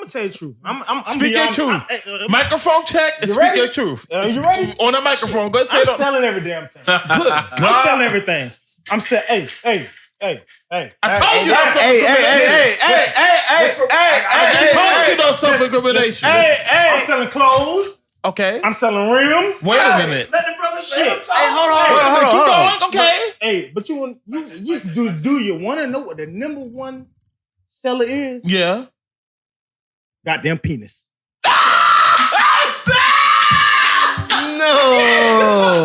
gonna tell you the truth. I'm speak your truth. Microphone check and speak your truth. You ready? On the microphone. Go ahead. I'm selling every damn thing. I'm selling everything. I'm saying, hey. I told you no self-incrimination. I'm selling clothes. Okay. I'm selling rims. Wait a minute. Let the brother shit. Hey, hold on. Okay. But you do you want to know what the number one seller is? Yeah. Goddamn penis. No.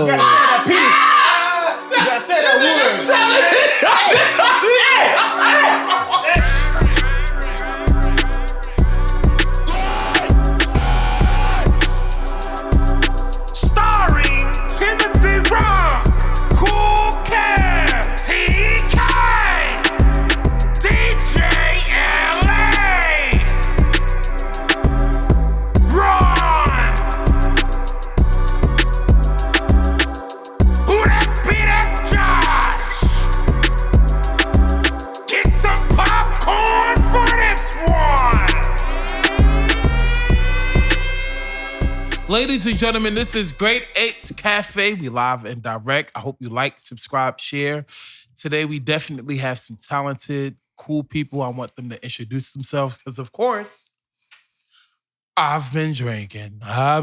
You gotta say that penis. You gotta say that word. Starring Timothy Rhan, Cool Cat, TK, DJ LA, Rhan. Who that be that Josh? Get some popcorn for this one. Ladies and gentlemen, this is Great Apes Cafe. We live and direct. I hope you like, subscribe, share. Today, we definitely have some talented, cool people. I want them to introduce themselves because, of course, I've been drinking, and I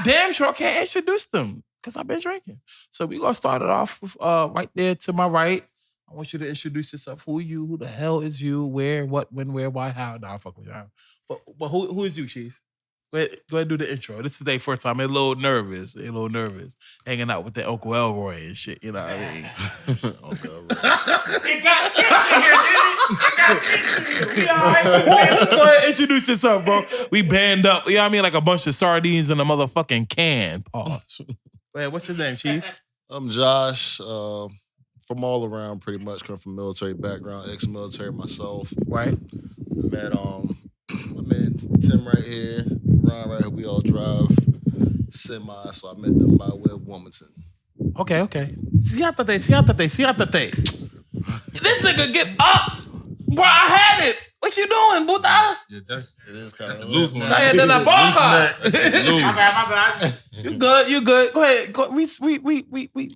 damn sure can't introduce them because I've been drinking. So we're going to start it off with right there to my right. I want you to introduce yourself. Who are you? Who the hell is you? Where, what, when, where, why, how? Nah, fuck with you. But who is you, Chief? Go ahead and do the intro. This is their first time. They're a little nervous. Hanging out with their Uncle Elroy and shit. You know what I mean? Uncle Elroy. It got tension here, didn't it? It got tension here. We all right? Go ahead, introduce yourself, bro. We band up. You know what I mean? Like a bunch of sardines in a motherfucking can. Pause. Go ahead, what's your name, Chief? I'm Josh. From all around, pretty much. Come from military background, ex-military myself. Right. Met my man Tim right here, Rhan right here. We all drive semi, so I met them by way of Wilmington. Okay. Siátate. This nigga get up. Bro, I had it. What you doing, Buta? Yeah, It is kind that's of a loose one. I had that Loose neck. My bad. You good. Go ahead.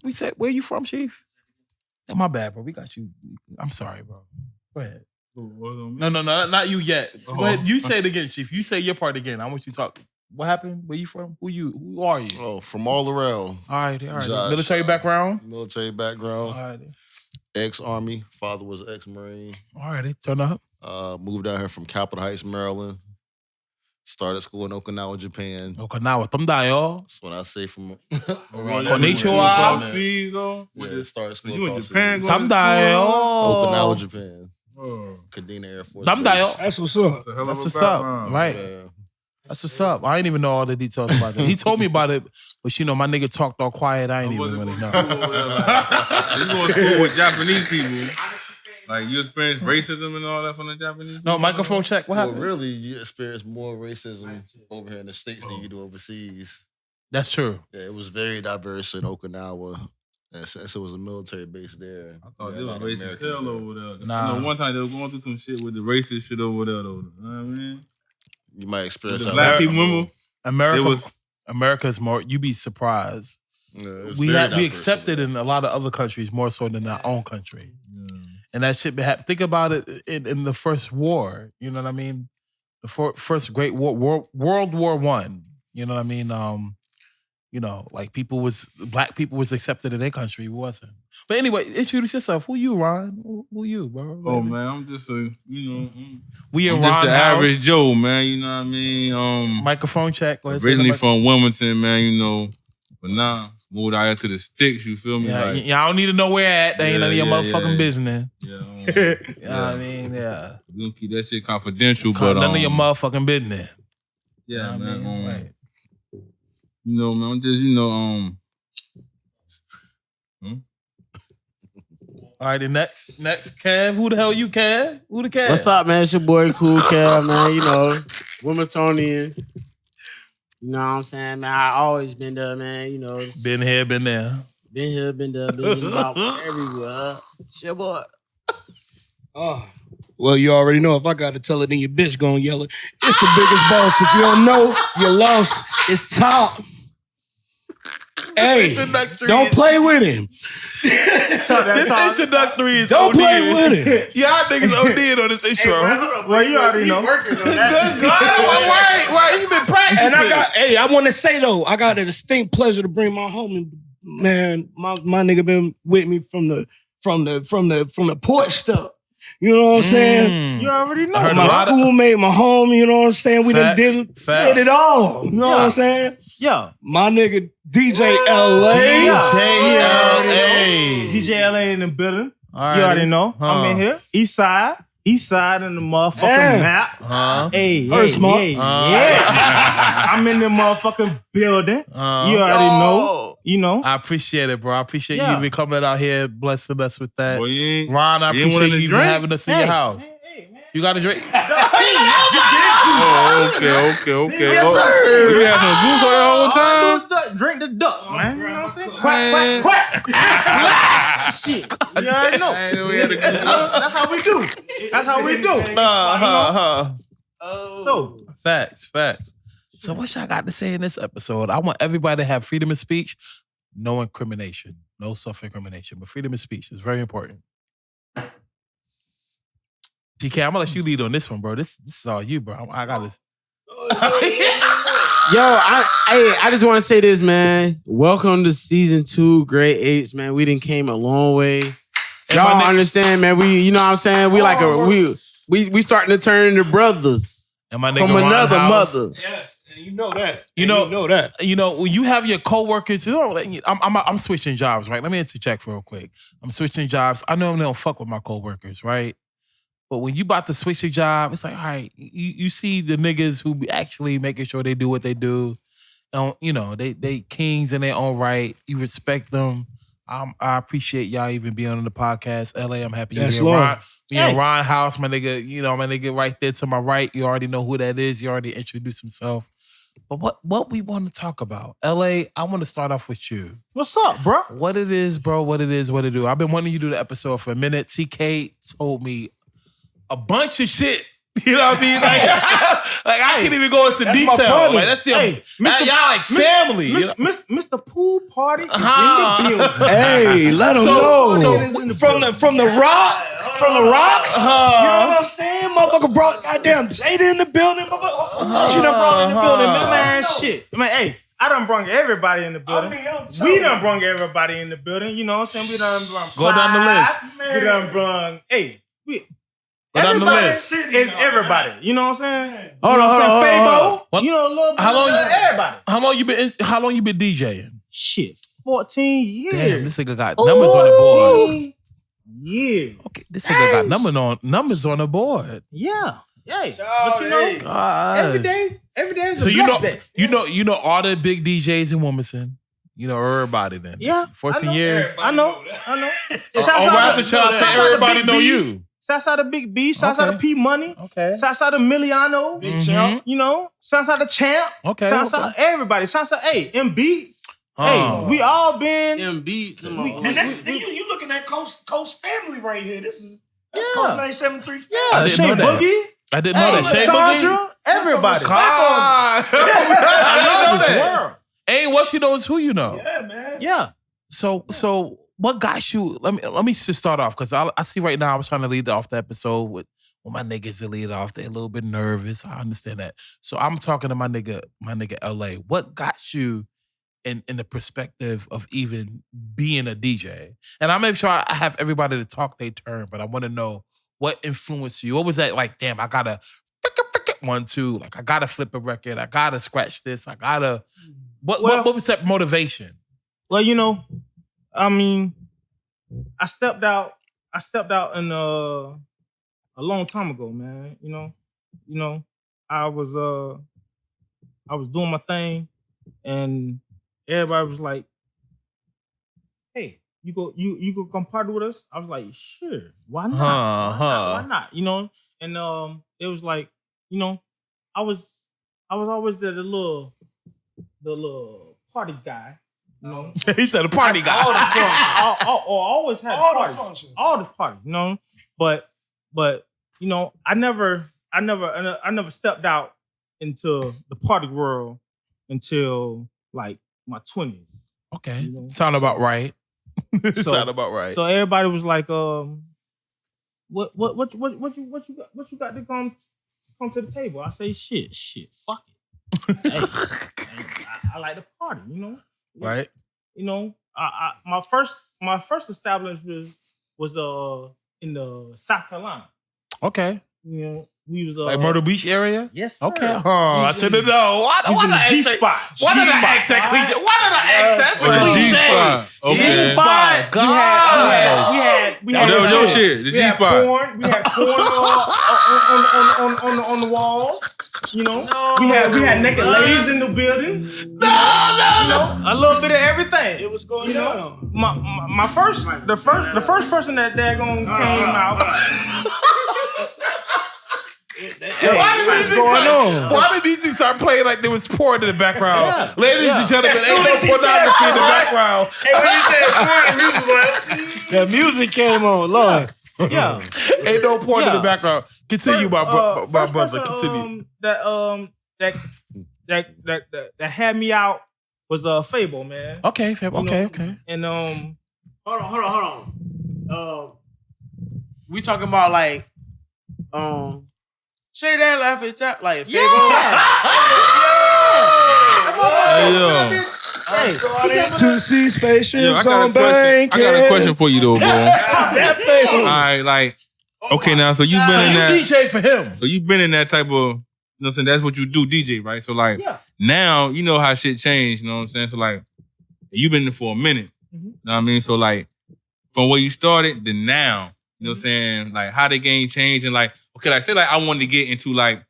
We said, where you from, Chief? My bad, bro. We got you. I'm sorry, bro. Go ahead. No, not you yet. Go ahead. You say it again, Chief. You say your part again. I want you to talk. What happened? Where you from? Who are you? Oh, from all around. All right. Josh, Military background? Military background. All right. Ex-Army. Father was an ex-Marine. All right. Turn up. Moved out here from Capitol Heights, Maryland. Started school in Okinawa, Japan. Okinawa. Tumdayo. That's when I say from Konnichiwa. Overseas, though? Yeah, started school. You in across Japan? the- Tumdayo. Okinawa, Japan. Oh. Kadena Air Force Tumdayo. Base. That's what's up. That's a hell of That's a what's up. background. Right. Yeah. That's what's up. I ain't even know all the details about that. He told me about it, but my nigga talked all quiet. I ain't even really know. You going to school with Japanese people. Like, you experience racism and all that from the Japanese people? No, microphone check. What Well, happened? really, you experience more racism over here in the States than you do overseas. That's true. Yeah, it was very diverse in Okinawa. Since it was a military base there. I thought Yeah, it a was lot of racist Americans hell there. over there. Nah. You know, one time they were going through some shit with the racist shit over there, though. You know what I mean? You might experience The that. black people, remember? America's more. You be surprised. Yeah, it's We very diverse accept it over in a lot of other countries more so than our own country. Yeah. And that shit been happening. Think about it in the first war. You know what I mean? The first great war, World War I. You know what I mean? Like black people was accepted in their country. It wasn't. But anyway, introduce yourself. Who you, Rhan? Who you, bro? Oh, man, I'm just We I'm in just Rhan an house. average Joe, man. You know what I mean? Microphone check. Go ahead, Originally say the from Wilmington, man, but now moved out here to the sticks, you feel me? mic- Yeah, I don't need to know where at. That ain't none of your motherfucking business. Yeah. You know what I mean? Yeah. We gonna keep that shit confidential, None but of your motherfucking business. yeah, You know what I man. mean? Right. You know, man, I'm just, All right, the next Kev. Who the hell you, Kev? Who the Kev? What's up, man? It's your boy Cool Cat, man. You know, Wilmingtonian. You know what I'm saying, man? I always been there, man. You know, Been here, been there. been here, been there, been about everywhere. It's your boy. Oh, Well, you already know. If I got to tell it, then your bitch gonna yell it. It's the biggest boss. If you don't know, you lost. It's top. Hey, don't play with him. This introductory is Don't OD. play with him. Y'all niggas OD'd on this intro. Well, you already know. Good God. Why you been practicing? And I want to say though, I got a distinct pleasure to bring my homie, man. My nigga been with me from the porch stuff. You know what I'm saying? You already know. My schoolmate, my homie, you know what I'm saying? We done did it all. You know what I'm saying? Yeah. My nigga DJ LA. DJ LA in the building. You already know. I'm in here. East side in the motherfucking map. Hey, yeah. I'm in the motherfucking building. You already know. You know. I appreciate it, bro. I appreciate you even coming out here, blessing us with that. Well, Ron, I appreciate you even having us in your house. You got a drink? Okay. Yes, sir. You had no goose all the whole time? Drink the duck, man. You know what I'm saying? Quack. Shit. You already know. That's how we do. That's how we do. So. Facts. So what y'all got to say in this episode? I want everybody to have freedom of speech, no incrimination, no self-incrimination, but freedom of speech is very important. TK, I'm gonna let you lead on this one, bro. This is all you, bro. I gotta. Yo, I just want to say this, man. Welcome to season 2, Great Apes, man. We done came a long way. Y'all understand, man? We, you know what I'm saying? We starting to turn into brothers and my nigga from another mother. Yes. You know that. You know that. You know, when you have your coworkers, I'm switching jobs, right? Let me interject real quick. I'm switching jobs. I normally don't fuck with my coworkers, right? But when you about to switch your job, it's like, all right, you see the niggas who be actually making sure they do what they do. You know, they kings in their own right. You respect them. I appreciate y'all even being on the podcast. LA, I'm happy you're here. Ron, in Rhan house, my nigga right there to my right. You already know who that is. You already introduced himself. But what we want to talk about? LA, I want to start off with you. What's up, bro? What it is, bro, what it do. I've been wanting you to do the episode for a minute. TK told me a bunch of shit. You know what I mean? Like I can't even go into detail. Like that's your, y'all like family. Mr. Pool Party is in the building. Hey, let them know. So from the rocks, you know what I'm saying? Motherfucker brought goddamn Jada in the building. She done brought in the building, man. Shit. Man, hey, I done brung everybody in the building. We done brung everybody in the building. You know what I'm saying? We done brung Go down the list. We done brung, everybody is everybody. You know what I'm saying? Hold on. You know, little everybody. How long you been DJing? Shit, 14 years. Damn, this nigga got numbers on the board. Yeah. Okay, this nigga got numbers on the board. Yeah. Hey, but you know, every day is a black day. You know all the big DJs in Wilmington. You know everybody then. Yeah. 14 years. I know. Say everybody know you. Shouts out to Big B. Shouts out to P Money. Okay. Shouts out to Miliano. Big Champ. You know. Shouts out to Champ. Okay. Shouts out everybody. Shouts out M Beats. Hey, we all been M Beats. And you looking at Coast family right here. That's Coast 973. Yeah. I didn't know that. Boogie. I didn't know that. Shay Boogie. Everybody. I didn't know that. Ain't what you know is who you know. Yeah, man. Yeah. So what got you? Let me just start off because I see right now I was trying to lead off the episode with my niggas to lead off. They're a little bit nervous. I understand that. So I'm talking to my nigga LA. What got you in the perspective of even being a DJ? And I make sure I have everybody to talk their turn, but I want to know what influenced you. What was that like? Damn, I gotta 1, 2. Like I gotta flip a record. I gotta scratch this. I gotta. What was that motivation? Well, you know, I mean, I stepped out in a long time ago, man. You know, I was doing my thing, and everybody was like, "Hey, you go come party with us?" I was like, "Sure, why not? Why not?" You know, and it was like, you know, I was always the little party guy. You know? He said a party guy. I always had all parties. the functions. All the parties, you know? But you know, I never stepped out into the party world until like my 20s. Okay, You know, sound about right. Sound about right. So everybody was like, what you got to come to the table? I say, shit, fuck it. Hey, I like to party, you know. Right. You know, my first establishment was in the South Carolina. Okay. You know, we was Like Myrtle Beach area? Yes, sir. Okay. I should have known. Why did I ask that? Why did I ask that cliche? Why did I ask that? Oh, the G spot. Okay. G-spot. God. We had That was your shit. The we had G-spot. porn. We had porn on the walls. You know, we had naked ladies in the building. No. A little bit of everything. It was going You know, down. the first person that daggone came out. Why did music start playing like there was porn in the background? Yeah. Ladies and gentlemen, ain't no pornography in the background. The music came on, Lord. Yeah, Ain't no porn in the Yeah. background. Continue, my First brother. person, Continue. that had me out was Fable, man. Okay, fam. You Okay, know, okay. And Hold on. We talking about like, Shay that laugh at top like Fable. hey, To see spaceships Yo, I got a on question. bank. I got a question for you though, bro. That Fable. All right, like, okay, now, so you've been in You that. DJ for him. So you've been in that type of, you know what I'm saying? That's what you do, DJ, right? So like, Yeah. now you know how shit changed, you know what I'm saying? So like, you've been in it for a minute, you know what I mean? So like, from where you started to now, you know what I'm saying? Like, how the game changed and like, okay, like, say like I wanted to get into like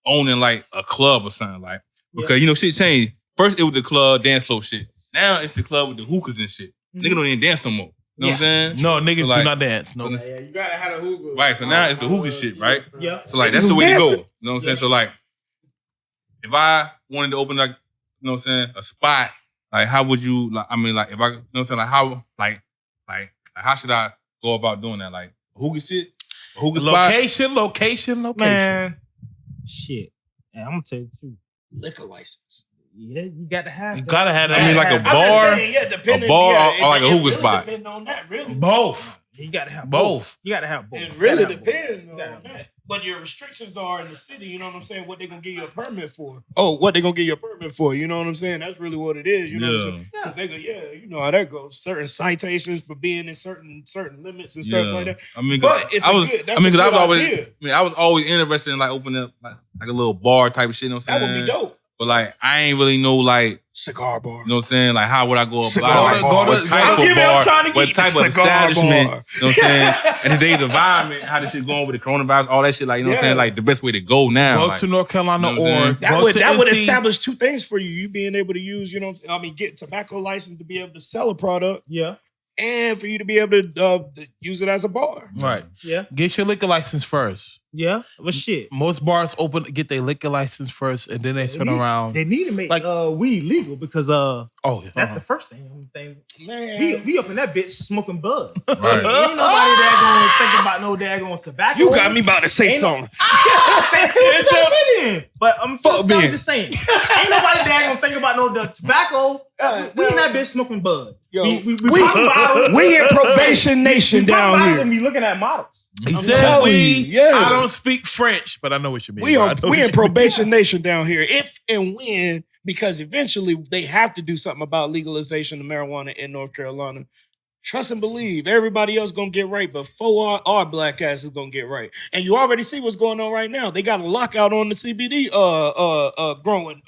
owning like a club or something, like, okay, you know, shit changed. First it was the club dance floor shit. Now it's the club with the hookahs and shit. Nigga don't even dance no more. You know what I'm saying? No, niggas So, like, do not dance. No. Yeah, you gotta have a hookah. Right, so now it's the hookah shit, right? Yeah. So like that's the way to go. You know what I'm saying? So like if I wanted to open like, you know what I'm saying, a spot, like how would you like I mean like if I you know what I'm saying, like how like how should I go about doing that? Like a hookah shit? A hookah spot? Location. Man, shit. Yeah, I'm gonna tell you the truth. Liquor license. Yeah, you got to have. You that. gotta have that. I mean like a bar, depending, a bar yeah, or like a it hookah really spot. Depend on that, really. Both. You got to have Both. You got to have both. It You really gotta have both. depends on You gotta have that. But your restrictions are in the city, you know what I'm saying? What they gonna give you a permit for? Oh, what they gonna give you a permit for? You know what I'm saying? That's really what it is. You know what I'm saying? Because they go, you know how that goes. Certain citations for being in certain limits and stuff like that. I mean, But it's I was idea. I was always interested in like opening up like a little bar type of shit. You know what I'm That saying? would be dope. But like I ain't really know like Cigar bar. you know what I'm saying? Like how would I go about Cigar like, bar. what type I'll of give it- bar, I'm trying to what get type of cigar establishment, bar. you know what I'm saying? In today's environment, how this shit going with the coronavirus, all that shit, like you know what I'm Yeah. saying? Like the best way to go now. Go like, to North Carolina you know what I'm or saying? That go would to that would NC. establish two things for you. You being able to use, you know what I'm saying? I mean, get tobacco license to be able to sell a product Yeah. and for you to be able to use it as a bar. Right. Yeah. Get your liquor license first. Yeah. But shit. Most bars get their liquor license first, and then they turn around. They need to make Like- weed legal because that's the first thing. Man, We up in that bitch smoking bud. Right. Ain't nobody there gonna think about no daggone tobacco. you got me about to say Ain't no- something. But I'm Fuck Ben. just saying. Ain't nobody there gonna think about no tobacco. We in that bitch smoking bud. Yo, we popping bottles. we in probation nation We popping down bottles here. and we looking at models. He I'm said telling we. you, yeah. I don't speak French, but I know what you mean. We bro. I are know we what in you probation nation down here. If and when, because eventually they have to do something about legalization of marijuana in North Carolina. Trust and believe, everybody else gonna get right, but our black ass is gonna get right. And you already see what's going on right now. They got a lockout on the CBD growing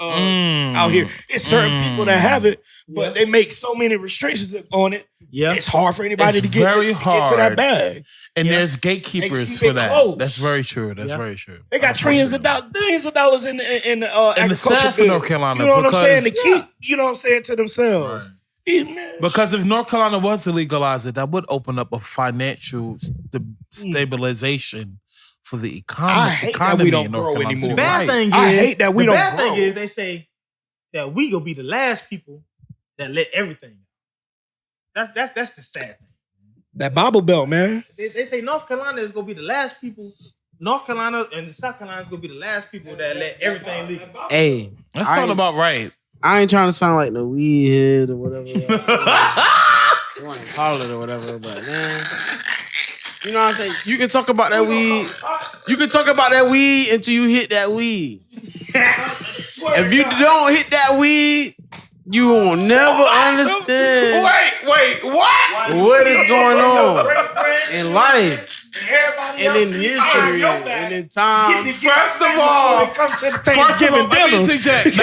out here. It's certain people that have it, but they make so many restrictions on it. Yeah. It's hard for anybody It's to get very to that hard. bag. And Yeah. there's gatekeepers keep for it that. close. That's very true. That's Yeah. very true. They got billions of dollars in the And the agriculture South bill. in North Carolina, You know what I'm saying? To because- keep, you know what I'm saying, to themselves. Yeah, man. Because if North Carolina was to legalize it, that would open up a financial stabilization for the I hate that economy we don't in North grow Carolina. anymore. The bad Right. thing is, I hate that we the don't bad thing grow. is they say that we gonna be the last people that let everything. That's the sad thing. That Bible Belt, man. They say North Carolina is gonna be the last people. North Carolina and South Carolina is gonna be the last people that let everything legal. Hey, That sound about right. I ain't trying to sound like the weed head or whatever. You want to call it or whatever, but man, you know what I'm saying? You can talk about that weed. You can talk about that weed until you hit that weed. If you don't hit that weed, you will never understand. Wait, what? What is going on in life? And in history, and in time. First of all, let me interject.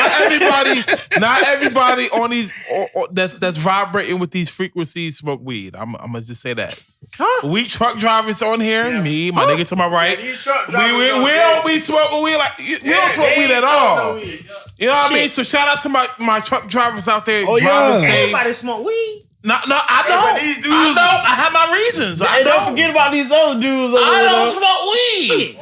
Not everybody on these that's vibrating with these frequencies smoke weed. I'm gonna just say that. We truck drivers on here, me, my nigga to my right. We don't be smoking weed we don't smoke weed at all. You know what I mean? So shout out to my truck drivers out there driving safe. Everybody smoke weed. No, I don't. These dudes, I don't. I have my reasons. Hey, don't forget about these other dudes. I don't smoke weed.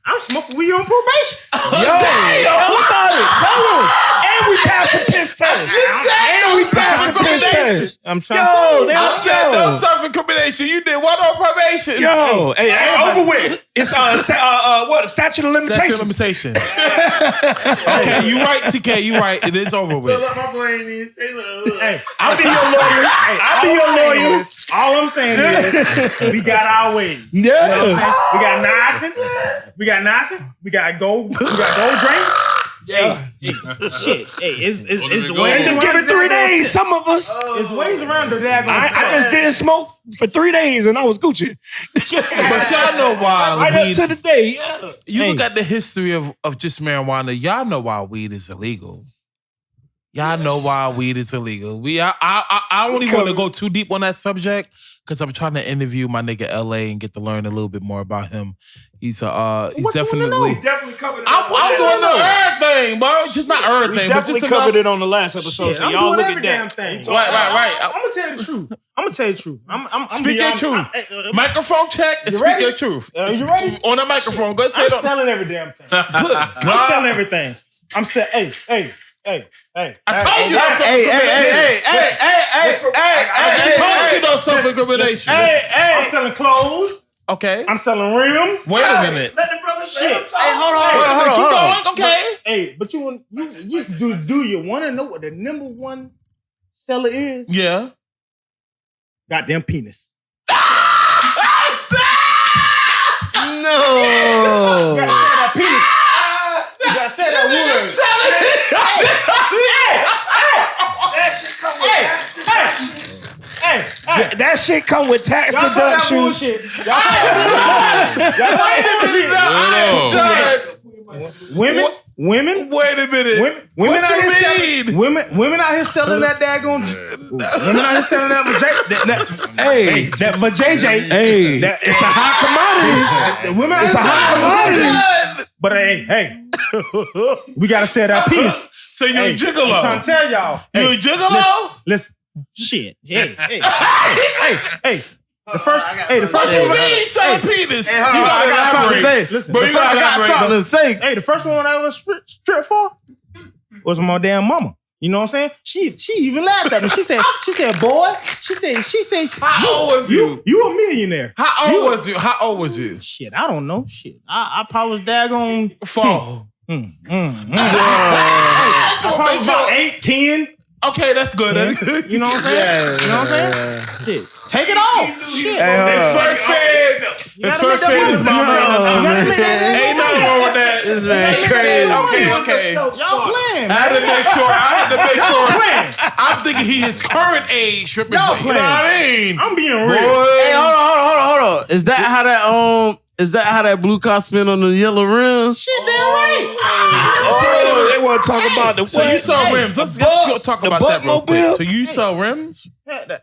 I'm smoking weed on probation. Yo, tell about it. Tell him. And we passed the piss test. And we passed the piss test. I'm trying to I said no self-incrimination. You did what on probation? Yo, hey, that's over with. It's what? Statute of limitations. Statute of limitation. Okay, you right, TK. You right. It is over with. Hey, I'll be your lawyer. I'll be your lawyer. All I'm saying is we got our ways. Yeah. You know what I'm saying? We got Nyson. We got gold. We got gold drinks. Yeah. Shit. Hey, it's ways. Just give it 3 days. Some of us. It's ways around the daggone. I just didn't smoke for 3 days and I was Gucci. But y'all know why. Right up to the day. Yeah. You look at the history of just marijuana. Y'all know why weed is illegal. Y'all know why weed is illegal. I don't even want to go too deep on that subject because I'm trying to interview my nigga LA and get to learn a little bit more about him. He's definitely. Definitely covered it. I'm doing everything, bro. Just not everything, but definitely just covered enough. it on the last episode. So I'm y'all doing look every at that. damn thing. Right. I'm gonna tell you the truth. I'm Speak your truth. Microphone check and speak ready? your truth. You ready? On the microphone. Go say I'm it. selling every damn thing. I'm selling everything. I'm selling. Hey. I told you that. I told you no self-incrimination. I'm selling clothes. Okay. I'm selling rims. Wait a minute. Let the brother Shit. Hey, hold on. Okay. Hey, but you do you want to know what the number one seller is? Yeah. Goddamn penis. No. You gotta say that penis. You gotta say that word. That shit come with tax Y'all talk that deductions. bullshit. Y'all Women. Wait a minute. Women What out you here mean? selling. Women out here selling that daggone. Women out here selling that that vajayjay. Hey, it's a hot commodity. Women out here selling that commodity. But hey, we gotta sell that penis. So you a I'm trying gigolo? to tell y'all. You a gigolo? Listen. Shit. Hey. The first What you mean selling penis? Hey, hold on. I got something to say. Listen, Bro, you gotta I got elaborate, something to say. Hey, the first one I was stripped for was my damn mama. You know what I'm saying? She even laughed at me. She said, boy, she said, How old was you? You a millionaire. How old was you? Shit, I don't know. Shit. I probably was daggone 4. I probably was about 8, 10. Okay, that's good. You know what I'm saying? You know what I'm saying? Shit. Take it off. Shit. His first fade is my man. Ain't nothing wrong with that. This man crazy. Okay. Y'all playing, I had to make sure. playing. I'm thinking he is current age. Stripping. Y'all You know what I mean? I'm being real. Hey, hold on. Is that how that blue car spin on the yellow rims? Shit, damn right. They want to talk about the So you sell rims. Let's go talk about that real quick. Buttmobile? So you sell rims?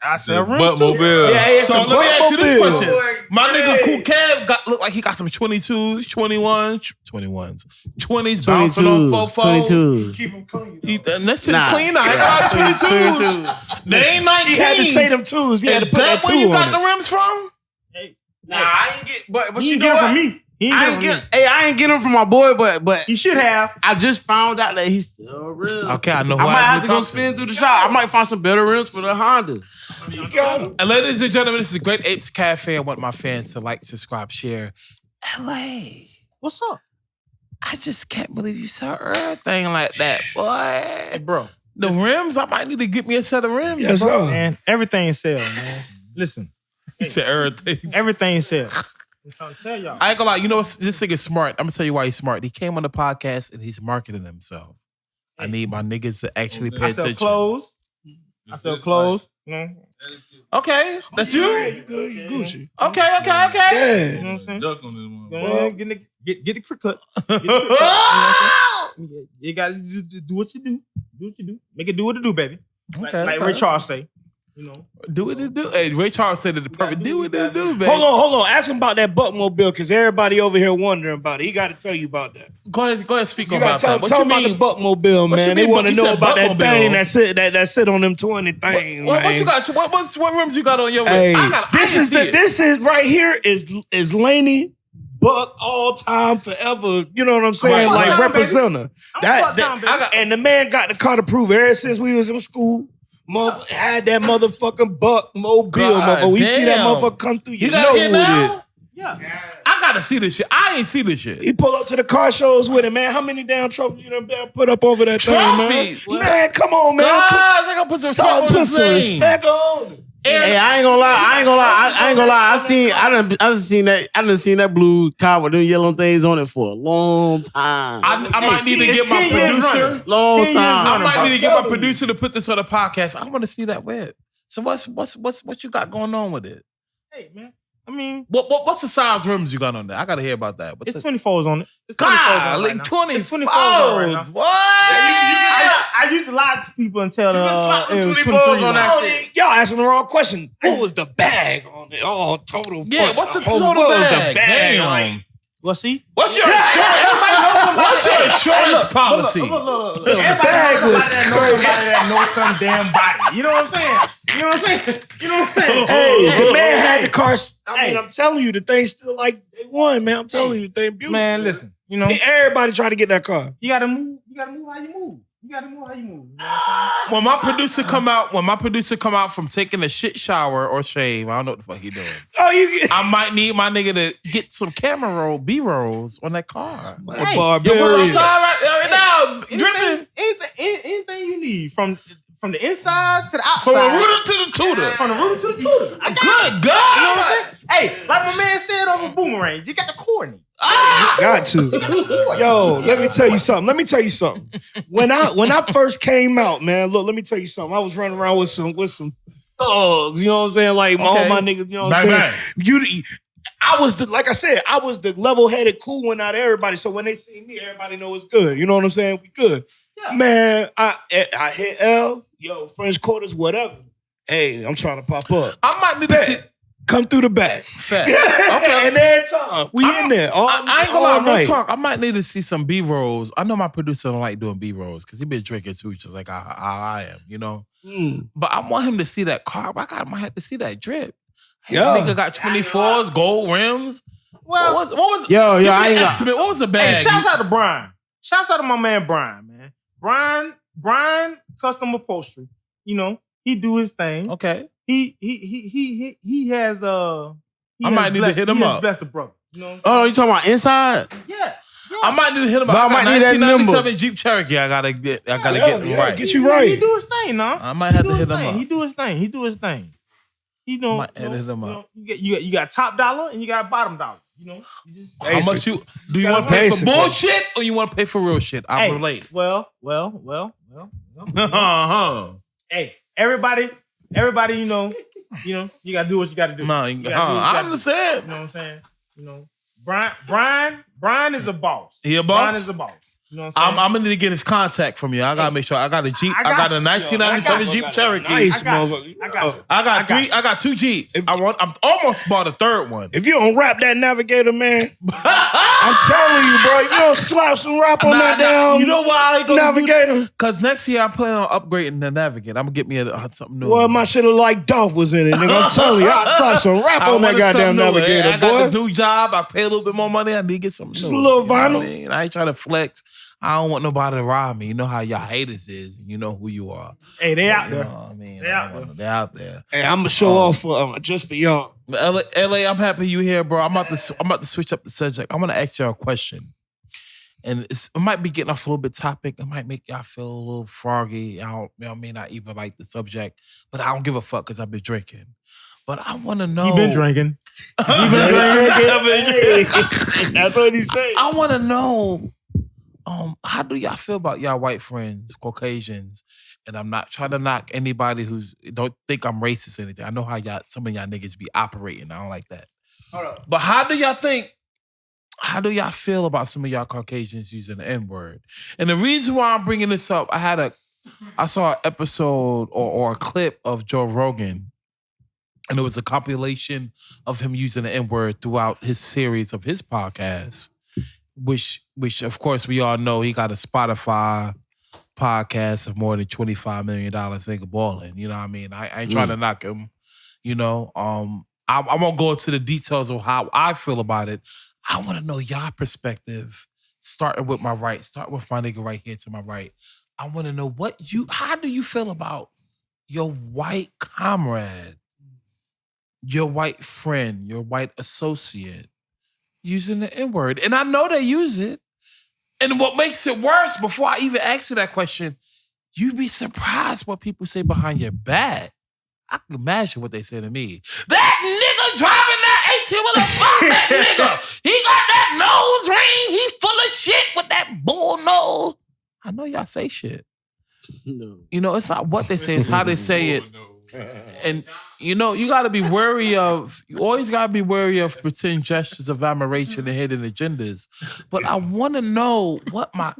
I sell rims Butt too. mobile. Yeah, So let me ask you this Buttmobile. question. My nigga Cool Kev look like he got some 22s, 21s, 20s bouncing on 22. Keep them clean. And that shit's Nah. clean. I ain't got 22s. They ain't 19s. He had to say them twos. He had to Is put that that where you two got on the it. rims from? Nah, I ain't get, but He you ain't know get it what? from me. He ain't I get ain't it from me. get. Hey, I ain't get him from my boy, but He should have. I just found out that he's still rims. Okay, I know I why might we have to go talking. spin through the shop. I might find some better rims for the Honda. You got him. And ladies and gentlemen, this is Great Apes Cafe. I want my fans to like, subscribe, share. LA. What's up? I just can't believe you saw everything like that, boy. Hey, bro. The rims, I might need to get me a set of rims. Yes, bro. sir. Man, everything sell, man. Listen, He said everything. everything sell. I'm trying to tell y'all. I ain't gonna lie, you know what? This nigga's smart. I'm gonna tell you why he's smart. He came on the podcast and he's marketing himself. I need my niggas to actually pay I sell attention. clothes. I sell clothes. Okay, that's you. You good? You Gucci. Okay. You know Yeah. what I'm saying? Duck on this one. Yeah, get the crick cut. Get the crick cut. You know what I'm saying? You gotta do what you do. Do what you do. Make it do what it do, baby. Like Ray Charles say. You know. Do what it do. Hey, Ray Charles said it the perfect. Do what it do, baby. Hold on. Ask him about that Buckmobile because everybody over here wondering about it. He got to tell you about that. Go ahead, speak You about got that. to tell him about the Buckmobile, What you man. They mean, want to you know said about that Buckmobile? thing that sit on them 20 things. What you got? What rims you got on your Hey, rim? this is right here is Laney Buck all time forever. You know what I'm saying? Right. Like All-time, representative. all-time, baby. And the man got the car to prove ever since we was in school. Had that motherfucking Buckmobile, motherfucker. We see that damn. motherfucker come through. You got know it who now? it is. Yeah. I gotta see this shit. I ain't see this shit. He pull up to the car shows with him, man. How many damn trophies you done put up over that thing, man? Trophies? Man, come on, man. Gosh, I gotta put some respect on Put this some thing. respect on it. Hey, I ain't gonna lie. I done seen that blue car with them yellow things on it for a long time. I might need to it's get my 10 years producer. running. Long 10 years time. I running, might bro. need to get my producer to put this on the podcast. I want to see that whip. So what you got going on with it? Hey, man. I mean, What's the size rims you got on there? I gotta hear about that. What's it's the 24s on it. It's 24s God, on it like right now. 20 It's 24s on it right now. What? I used to lie to people and tell them it was 23 on that now. shit. Y'all asking the wrong question. What was the bag on it? Oh, total. Yeah, fuck. what's the Oh, total what was bag? the bag? Damn. Like, Well, see? What's your insurance? What's your insurance policy? Look. the bag was Somebody that knows some damn body. You know what I'm saying? You know what I'm saying? You know what I'm saying? Hey, the man had the car. I mean, Hey. I'm telling you, the thing's still like they won, man. I'm telling you, the thing beautiful. Man, listen. You know, Everybody try to get that car. you gotta move. You gotta move how you move. You gotta move how you move. You know what When my producer come out from taking a shit shower or shave, I don't know what the fuck he doing. Oh, you get I might need my nigga to get some camera B-rolls on that car. Hey, barbarian. Outside right now, I'm dripping saying? Anything you need from the inside to the from outside. a rooter to the tutor. From the rooter to the tutor. I got it. Good You know what God! I'm saying? Hey, like my man said over Boomerang, you got the coordinate. got to. Yo, let me tell you something. When I first came out, man, look, let me tell you something. I was running around with some thugs, you know what I'm saying? Like all Okay. my niggas, you know what I'm Bang, saying? I was the level-headed cool one out of everybody. So when they see me, everybody know it's good. You know what I'm saying? We good. Yeah. Man, I hit L, French quarters, whatever. Hey, I'm trying to pop up. I might need to see. Come through the back. Fat. Okay. And every time we in there. All, I ain't gonna all lie, real night. talk. I might need to see some B-rolls. I know my producer don't like doing B-rolls because he been drinking too, just like I am, you know. But I want him to see that car. I might have to see that drip. Hey, Yeah. nigga got 24s, gold rims. Well, What was Yo, give me I an ain't got. estimate. What was the hey, bag? shouts out to Brian. Shouts out to my man Brian, man. Brian custom upholstery. You know, he do his thing. Okay. He has I might need to hit him he has up. blessed the brother. You know what I'm Oh, you talking about inside? saying? Yeah. I might need to hit him up. But I might need that 1997 Jeep Cherokee. I gotta get right. Get you right. He do his thing, nah. I might have to He hit do him his up. thing. He do his thing. He don't. Might hit him up. You got top dollar and you got bottom dollar. You know. You just, How much do you want to pay for Basically. bullshit or you want to pay for real shit? I Hey, relate. Well. Uh-huh. Hey, everybody, you know, you gotta do what you gotta do. No, You gotta do what you I gotta do. understand. You know what I'm saying? You know, Brian is a boss. He a boss? Brian is a boss. You know what I'm saying? I'm gonna need to get his contact from you. I gotta make sure I got a Jeep. I got a 1997 Jeep Cherokee. Nice, I got you. motherfucker. I got you. I got two Jeeps. I'm almost bought a third one. If you don't rap that navigator, man, I'm telling you, bro. If you don't slap some rap on that damn you know why I ain't gonna navigator. Because next year I'm planning on upgrading the Navigator. I'm gonna get me something new. Well, my shit look like Dolph was in it, nigga. I'm telling you, I slap some rap I on that wanted goddamn something new. navigator, I got this boy. new job. I pay a little bit more money. I need to get something Just new. a little You know what vinyl. I mean? I ain't trying to flex. I don't want nobody to rob me. You know how y'all haters is, and you know who you are. Hey, they out You know there. what I mean? They out there. They out there. Hey, I'm gonna show off just for y'all. LA, I'm happy you here, bro. I'm about to switch up the subject. I'm gonna ask y'all a question. And it might be getting off a little bit topic. It might make y'all feel a little froggy. I may not even like the subject, but I don't give a fuck because I've been drinking. But I want to know. You been drinking. That's what he said. I want to know, how do y'all feel about y'all white friends, Caucasians? And I'm not trying to knock anybody who's don't think I'm racist or anything. I know how some of y'all niggas be operating. I don't like that. Hold up. But how do y'all feel about some of y'all Caucasians using the N-word? And the reason why I'm bringing this up, I saw an episode or a clip of Joe Rogan, and it was a compilation of him using the N-word throughout his series of his podcast, which of course we all know he got a Spotify podcast of more than $25 million. Nigga balling. You know what I mean? I ain't trying to knock him. You know, I won't go into the details of how I feel about it. I want to know y'all perspective, starting with my right. Start with my nigga right here to my right. I want to know how do you feel about your white comrade, your white friend, your white associate using the N-word? And I know they use it. And what makes it worse, before I even ask you that question, you'd be surprised what people say behind your back. I can imagine what they say to me. That nigga driving that 18 with a fuck that nigga. He got that nose ring. He full of shit with that bull nose. I know y'all say shit. No. You know, it's not what they say, it's how they say it. And you know, you always gotta be wary of pretend gestures of admiration and hidden agendas. But I wanna know what my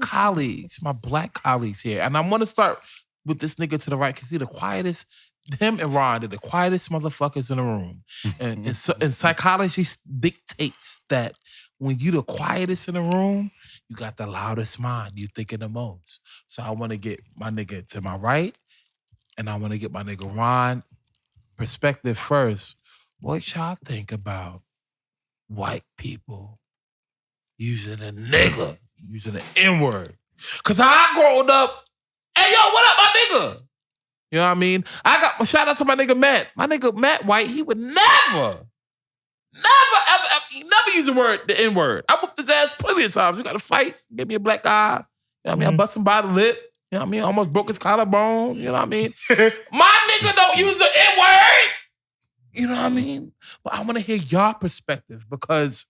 black colleagues here, and I wanna start with this nigga to the right, because he's the quietest. Him and Rhan are the quietest motherfuckers in the room. And psychology dictates that when you the quietest in the room, you got the loudest mind. You thinking the most. So I want to get my nigga to my right, and I want to get my nigga Rhan perspective first. What y'all think about white people using a nigga, using the N-word? Because I growing up, hey, yo, what up, my nigga? You know what I mean? Shout out to my nigga Matt. My nigga Matt White, he would never use the N-word. I whooped his ass plenty of times. We got to fight. Give me a black eye. You know what I mean? I bust him by the lip. You know what I mean? Almost broke his collarbone. You know what I mean? My nigga don't use the N-word. You know what I mean? But I want to hear y'all perspective because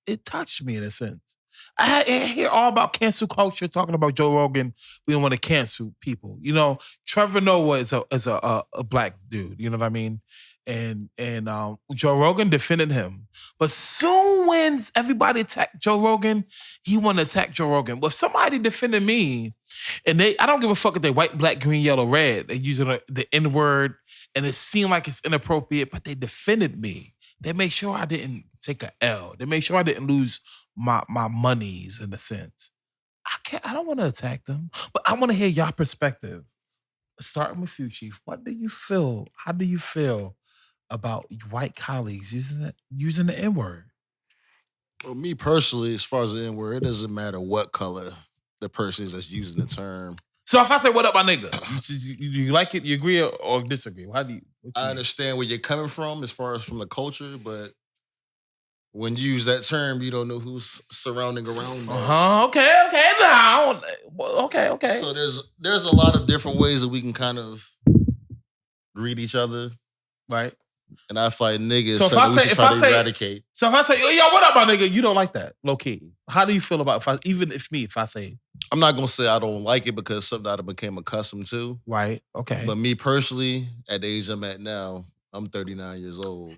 it touched me in a sense. I hear all about cancel culture, talking about Joe Rogan. We don't want to cancel people. You know, Trevor Noah is a black dude. You know what I mean? And Joe Rogan defended him. But soon when everybody attacked Joe Rogan, he want to attack Joe Rogan. But if somebody defended me, and I don't give a fuck if they white, black, green, yellow, red. They using the N-word, and it seemed like it's inappropriate, but they defended me. They made sure I didn't take a L. They made sure I didn't lose my monies in a sense. I don't want to attack them, but I want to hear y'all perspective. Starting with you, Chief. What do you feel? How do you feel about white colleagues using the N-word? Well, me personally, as far as the N-word, it doesn't matter what color the person is that's using the term. So if I say, what up, my nigga? You like it? You agree or disagree? How do you? I understand where you're coming from as far as from the culture, but when you use that term, you don't know who's surrounding around us. Okay. Now, okay. So there's a lot of different ways that we can kind of greet each other, right? And I fight niggas. So if I say, eradicate. So if I say, yo, what up, my nigga? You don't like that, low key. How do you feel about if I say? I'm not gonna say I don't like it because it's something that I became accustomed to. Right. Okay. But me personally, at the age I'm at now, I'm 39 years old.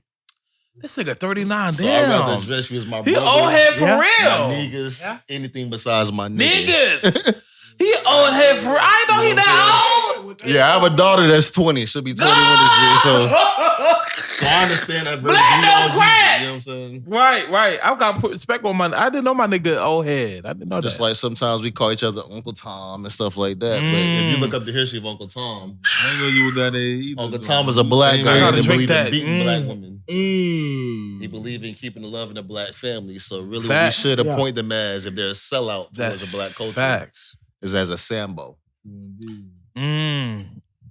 This nigga 39, so damn. I'd rather address you as my brother. He old head for real. My niggas, anything besides my niggas. He old head for real. I know he that old. Yeah, I have a daughter that's 20. She'll be 21 this year. So So I understand that. Black don't crack. You know what I'm saying? Right. I've got to put respect on my. I didn't know my nigga old head. I didn't know Just that. like sometimes we call each other Uncle Tom and stuff like that. But if you look up the history of Uncle Tom, I ain't gonna you with that either. Uncle Tom was a black guy. He gotta didn't drink believe in that. beating black women. Mm. He believed in keeping the love in the black family. So really, Facts. what we should appoint them as, if they're a sellout towards a black culture, Facts. is as a Sambo.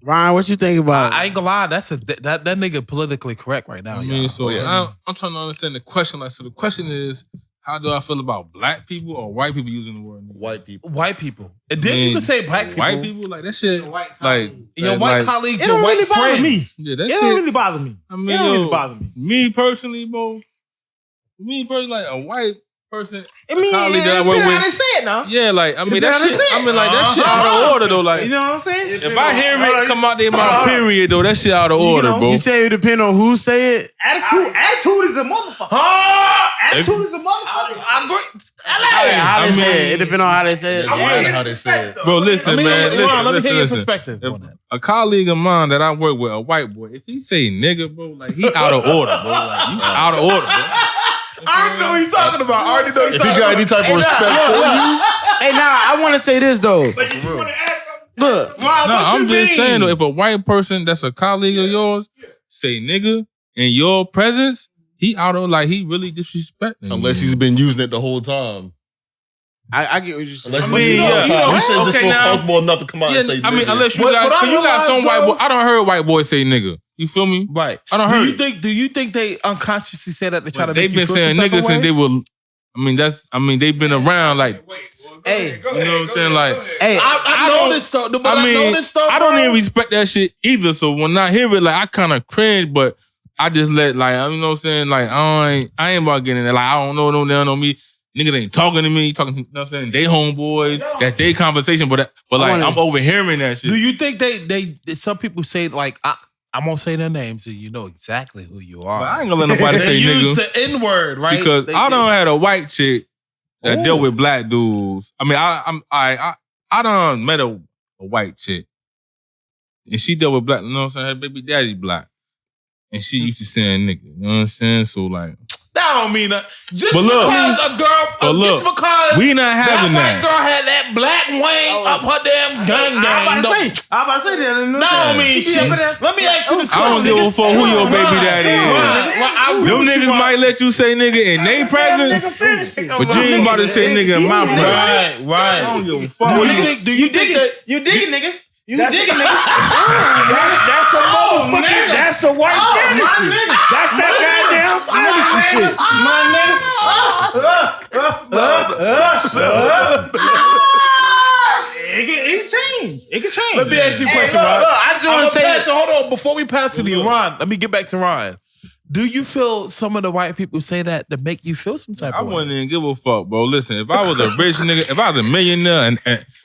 Ryan, what you think about? I ain't gonna lie. That nigga politically correct right now. I y'all. mean, so yeah. I'm trying to understand the question. Like, so the question is, how do I feel about black people or white people using the word nigga? White people. White people. And then you can say black people. White people, like that shit. Like Your like, white colleagues, It your don't white really bother friends. me. Yeah, that It shit. don't really bother me. I mean, It don't yo, really bother me. me personally, bro. Me personally, like a white person, I mean, a colleague that I work how they with. say it now. Yeah, like I mean It that depends shit. how they say I mean, like that shit out of order though. Like You know what I'm saying? if I hear it come out their mouth, period though, that shit out of order, know, bro. You say it depend on who say it. Attitude is a motherfucker. Attitude is a motherfucker. I agree. How they I say mean- it depend on how they say it. It doesn't matter how they say it. Bro, listen, man. Let me hear your Listen. perspective If on that. a colleague of mine that I work with, a white boy, if he say nigga, bro, like he out of order, bro. Like you out of order, bro. I already know what you're talking about. I already know If he got any type of respect for you, Hey, I want to say this though. But you want to ask something? Look, No, I'm just saying though, if a white person that's a colleague of yours say nigga in your presence, he out of like he really disrespecting. unless you. he's been using it the whole time. I get what you're saying. Unless I mean, he's using it the whole yeah, time. you You should just okay feel now. comfortable enough to come out Yeah, and say I mean, nigga. unless you What got, I cause you got some realized, white boy. though- I don't heard white boys say nigga. You feel me? Right. I don't heard. Do you think they unconsciously say that to try to They've make you been feel saying some type nigga of since way? they were. I mean, they've been around like. Hey, You know what I'm saying? Like, Hey, I know this stuff. But I mean, know this stuff, I don't bro. even respect that shit either. So when I hear it, like, I kind of cringe, but I just let, like, you know what I'm saying? Like, I ain't about getting it. Like, I don't know, they don't know me. Niggas ain't talking to me, talking, you know what I'm saying? They homeboys, that's their conversation, but like, I'm overhearing that shit. Do you think they some people say, like, I'm going to say their names so you know exactly who you are. But I ain't gonna let nobody They say use nigga. the N-word, right? Because I done had a white chick that dealt with black dudes. I mean, I done met a white chick. And she dealt with black, you know what I'm saying? Her baby daddy black. And she used to saying nigga, you know what I'm saying? So like, that don't mean that. Just But look, because a girl, but look, just because we not having that white that. girl had that black wing up her damn gang. I'm about to say that. Don't mean shit. Let me ask you this question. I don't give a fuck who your baby daddy is. Them niggas might let you say nigga in their presence, but you ain't about to say nigga in my presence. Right. I don't give a fuck. Do you think that? You dig it, nigga. You dig it, nigga. That's a motherfucker. nigga. That's a white fantasy. That's that goddamn fantasy shit. It can change. It can change. Let me ask you a question, look, Ron. I just wanna say this. Hold on, before we pass to you, Ron. Let me get back to Ron. Do you feel some of the white people say that to make you feel some type I of way? wouldn't even give a fuck, bro. Listen, if I was a rich nigga, if I was a millionaire and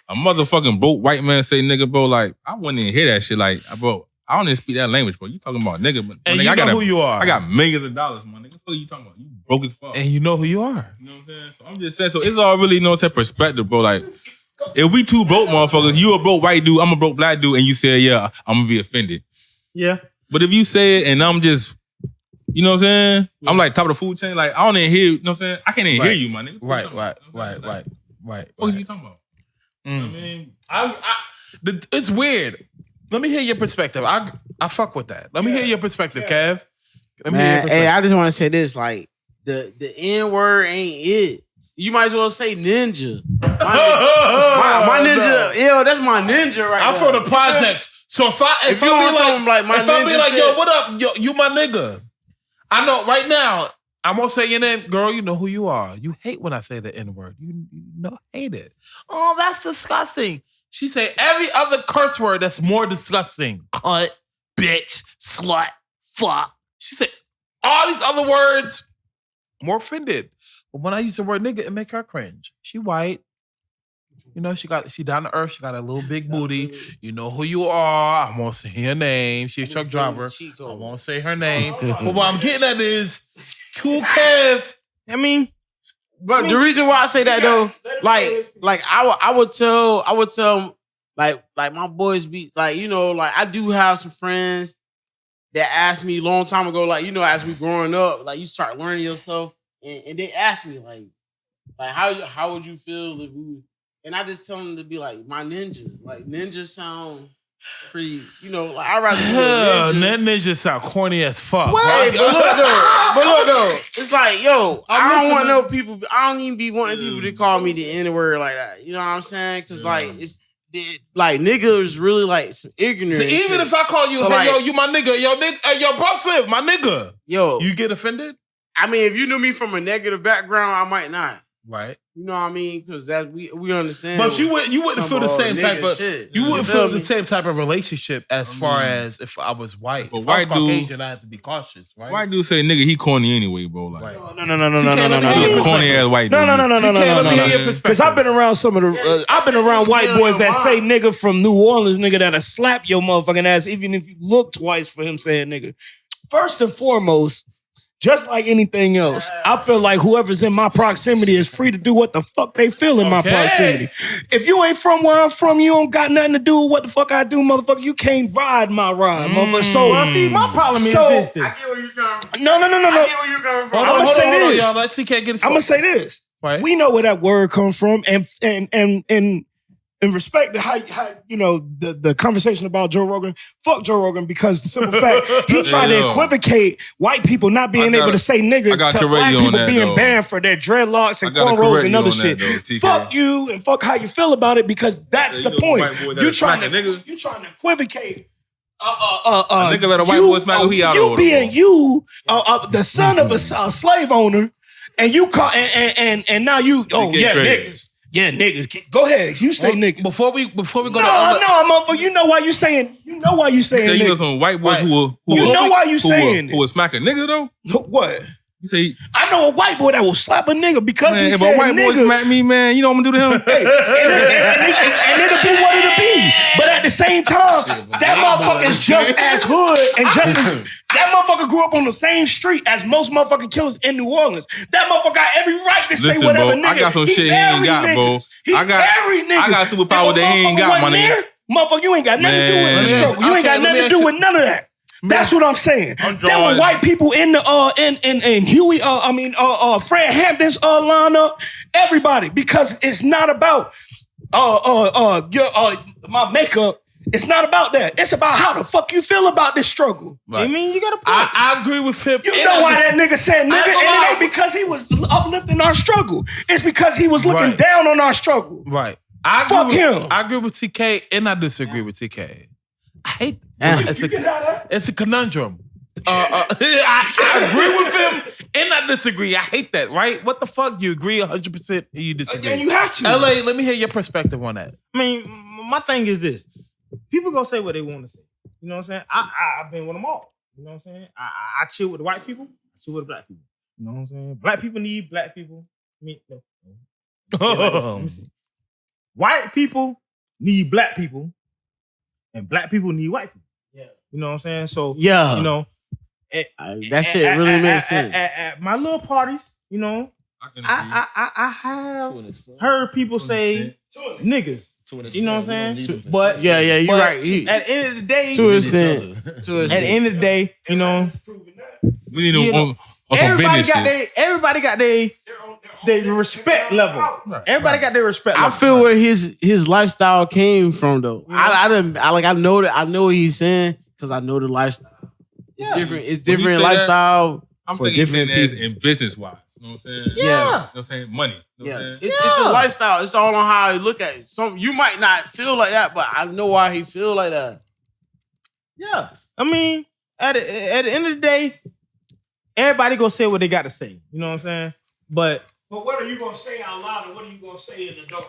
a motherfucking broke white man say nigga, bro, like, I wouldn't even hear that shit. Like, bro, I don't even speak that language, bro. You talking about nigga, but And nigga, you I know got who you are. I got millions of dollars, my nigga. What are you talking about? You broke as fuck. And you know who you are. You know what I'm saying? So I'm just saying, so it's all really, you know what I'm saying, perspective, bro. Like, if we two broke motherfuckers, you a broke white dude, I'm a broke black dude, and you say, yeah, I'm gonna be offended. Yeah. But if you say it and I'm just, you know what I'm saying? Yeah. I'm like top of the food chain, like, I don't even hear, you know what I'm saying? I can't even hear you, my nigga. Right. What are you talking about? I mean, It's weird. Let me hear your perspective. I fuck with that. Let me hear your perspective, Kev. Let me hear your Man, perspective. hey, I just want to say this: like the N word ain't it. You might as well say ninja. My ninja, yo, that's my ninja right I'm now. from the projects. So if I you want something like my if I be ninja like, yo, shit. what up? Yo, you my nigga. I know right now, I'm gonna say your name, girl, you know who you are. You hate when I say the N-word. You know, hate it. Oh, that's disgusting. She say every other curse word that's more disgusting. Cunt, bitch, slut, fuck. She said all these other words, more offended. But when I use the word nigga, it make her cringe. She white. You know, she down to earth. She got a little big booty. You know who you are. I won't say her name. She a truck driver. I won't say her name. But what I'm getting at is, cool Kev. I mean, But the reason why I say that though, like I would tell like my boys be like, you know, like I do have some friends that asked me a long time ago, like, you know, as we growing up, like you start learning yourself, and they asked me like how would you feel if we? And I just tell them to be like my ninja. Like ninja sound pretty, you know. Like I'd rather be a ninja. That ninja sound corny as fuck. Hey, but look though, it's like, yo, I don't want no people. I don't even be wanting people to call me the N word like that. You know what I'm saying? Because like it's. Like nigga is really like some ignorant. So even if I call you, so hey like, yo, you my nigga, yo, bro, Slim, my nigga, yo, you get offended? I mean, if you knew me from a negative background, I might not. Right. You know what I mean? Because that we understand. But you wouldn't feel the same type of shit. You wouldn't feel the same type of relationship as far as if I was white. But if white I was dude, Caucasian, I have to be cautious, right? White dude say nigga, he corny anyway, bro. Like No. corny ass white dude. No. Because I've been around some of the, I've been around white boys that say nigga from New Orleans, nigga that'll slap your motherfucking ass even if you look twice for him saying nigga. First and foremost, just like anything else, I feel like whoever's in my proximity is free to do what the fuck they feel in my proximity. If you ain't from where I'm from, you don't got nothing to do with what the fuck I do, motherfucker. You can't ride my ride, motherfucker. So, well, see, my problem is this. I get where you coming from. No. I get where you coming from. I'm gonna say this. Y'all. Let's see, can't get I'm gonna say this. Right. We know where that word comes from, and in respect to how you know the conversation about Joe Rogan, fuck Joe Rogan, because the simple fact he tried to equivocate white people not being able to say nigga to black people being banned for their dreadlocks and cornrows and other shit. Fuck you and fuck how you feel about it, because that's the point. You trying to equivocate. nigga let a white boy smack who he out of order. You being the son of a slave owner, and you call and now you niggas. Yeah, niggas. Go ahead. You say niggas. Before we go to motherfucker. You know why you saying say you know some white boys who will smack a nigga though? What? You say I know a white boy that will slap a nigga because he if said a white boy smack me, man, you know what I'm gonna do to him? and it'll be what it'll be. But at the same time, that motherfucker is just as hood and just as that motherfucker grew up on the same street as most motherfucking killers in New Orleans. That motherfucker got every right to say whatever bro, nigga. I got some shit he ain't got, bro. I got superpower that he ain't got, my nigga. Motherfucker, you ain't got nothing to do with the struggle. You ain't got nothing to do with none of that. That's what I'm saying. There were white people in the in Huey, Fred Hampton's lineup, everybody, because it's not about my makeup. It's not about that. It's about how the fuck you feel about this struggle. Right. I mean, you gotta. I agree with him. You know why that nigga said nigga? It ain't because he was uplifting our struggle. It's because he was looking down on our struggle. Right. Fuck him. I agree with TK, and I disagree with TK. I hate it's a conundrum. I agree with him and I disagree. I hate that, right? What the fuck? You agree 100% and you disagree. And you have to. LA, let me hear your perspective on that. I mean, my thing is this. People gonna say what they want to say. You know what I'm saying? I've been with them all. You know what I'm saying? I chill with the white people. I chill with the black people. You know what I'm saying? Black people need black people. No. Let me see. White people need black people. And black people need white people. Yeah. You know what I'm saying? So, you know. That shit really makes sense. At my little parties, you know, I have heard people say niggas. You know what I'm saying? But you're right. At the end of the day, to extent. At the end of the day, you know, we need on some business shit. Everybody got their respect level. Everybody got their respect level. I feel where his lifestyle came from though. I know what he's saying because I know the lifestyle. It's different. It's different lifestyle. I'm for thinking different people. in business wise. You know what I'm saying? Yeah. You know what I'm saying? Money. You know what I'm saying? It's a lifestyle. It's all on how you look at it. You might not feel like that, but I know why he feel like that. Yeah. I mean, at the end of the day, everybody gonna say what they got to say. You know what I'm saying? But what are you gonna say out loud and what are you gonna say in the dark?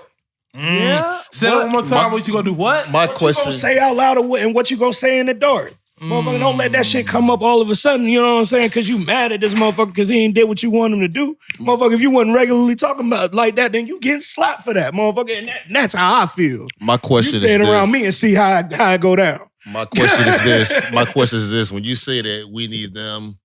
Yeah. Say that one more time. What you gonna do? What? My What question. you gonna say out loud and what you gonna say in the dark? Motherfucker, don't let that shit come up all of a sudden, you know what I'm saying? Because you mad at this motherfucker because he ain't did what you want him to do. Motherfucker, if you wasn't regularly talking about it like that, then you getting slapped for that, motherfucker. And that's how I feel. My question you is say it this. around me and see how I go down. My question is this. My question is this. When you say that we need them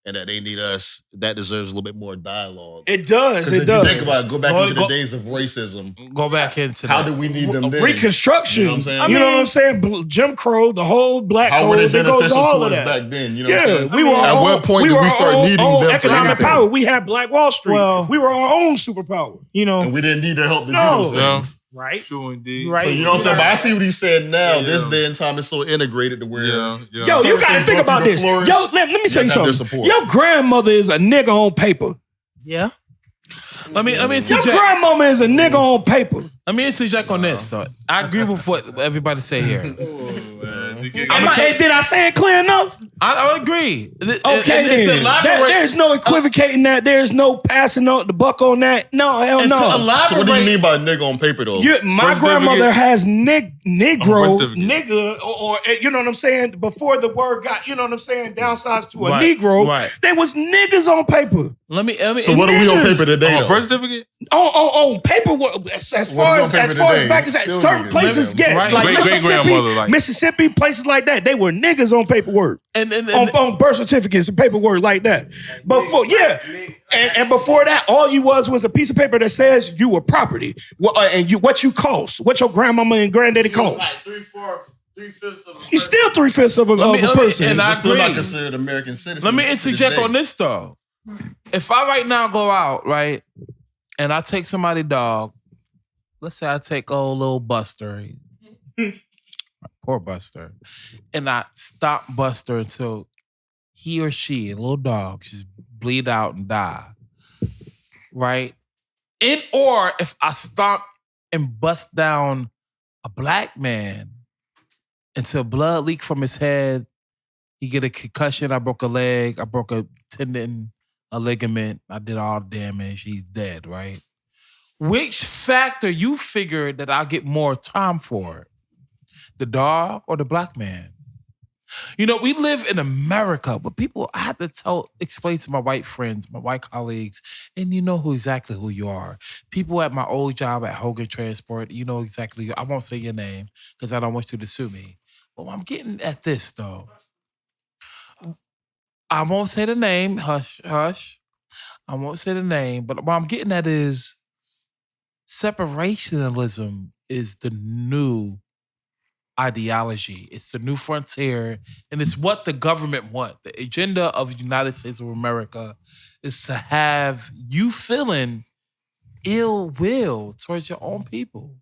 and that they need us, that deserves a little bit more dialogue. It does. Because It if does. you think about it, go back into the days of racism. Go back into How that. did we need them then? Reconstruction. You know what I'm saying? You know what I'm saying? Jim Crow, the whole black How were code, they it goes to beneficial all to of us that. back then? You know what I'm saying? We were At what point did we start needing them for economic anything? power? We had Black Wall Street. Well, we were our own superpower. You know, And we didn't need their help to do No. those things. right? True indeed. Right. So you know what I'm saying? But I see what he's saying now. Yeah. This day and time is so integrated to where Yeah. Yo, Certain you gotta things think go about through the this. floors. Yo, let me tell you have their something. support. Your grandmother is a nigga on paper. Yeah. Let me Your interject. grandmama is a nigga on paper. Let me interject on this. So I agree with what everybody say here. Did I say it clear enough? I agree. Okay, And to then. elaborate- There's no equivocating that. There's no passing on the buck on that. No, hell and to no. elaborate, So what do you mean by nigga on paper though? My Birth grandmother certificate? has Birth negro, certificate. nigga, or you know what I'm saying? Before the word got, you know what I'm saying, downsized to a Right, negro, right. they was niggas on paper. let me So what are we on niggas. paper today though? Birth certificate? On paper, as What far are we as on paper back today? as that, Still certain niggas. places, yes, Right. like Great-great-grandmother, like- Mississippi, places like that, they were niggas on paperwork. and On birth certificates and paperwork like that. Before, and before that, all you was a piece of paper that says you were property, and what you cost, what your grandmama and granddaddy cost. Three-fifths of He's still 3/5 of a person. and I We're still not agree. considered American citizens. Let me to this interject day. on this though. If I right now go out, right, and I take somebody's dog, let's say I take old little Buster, poor Buster, and I stop Buster until he or she, a little dog, just bleed out and die, right? Or if I stop and bust down a black man until blood leak from his head, he get a concussion, I broke a leg, I broke a tendon, a ligament, I did all the damage, he's dead, right? Which factor you figure that I'll get more time for it? The dog or the black man? You know, we live in America, but people, I have to explain to my white friends, my white colleagues, and you know exactly who you are. People at my old job at Hogan Transport, you know exactly, I won't say your name because I don't want you to sue me. But I'm getting at this though. I won't say the name, hush, hush. I won't say the name, but what I'm getting at is separationalism is the new ideology. It's the new frontier, and it's what the government want. The agenda of the United States of America is to have you feeling ill will towards your own people.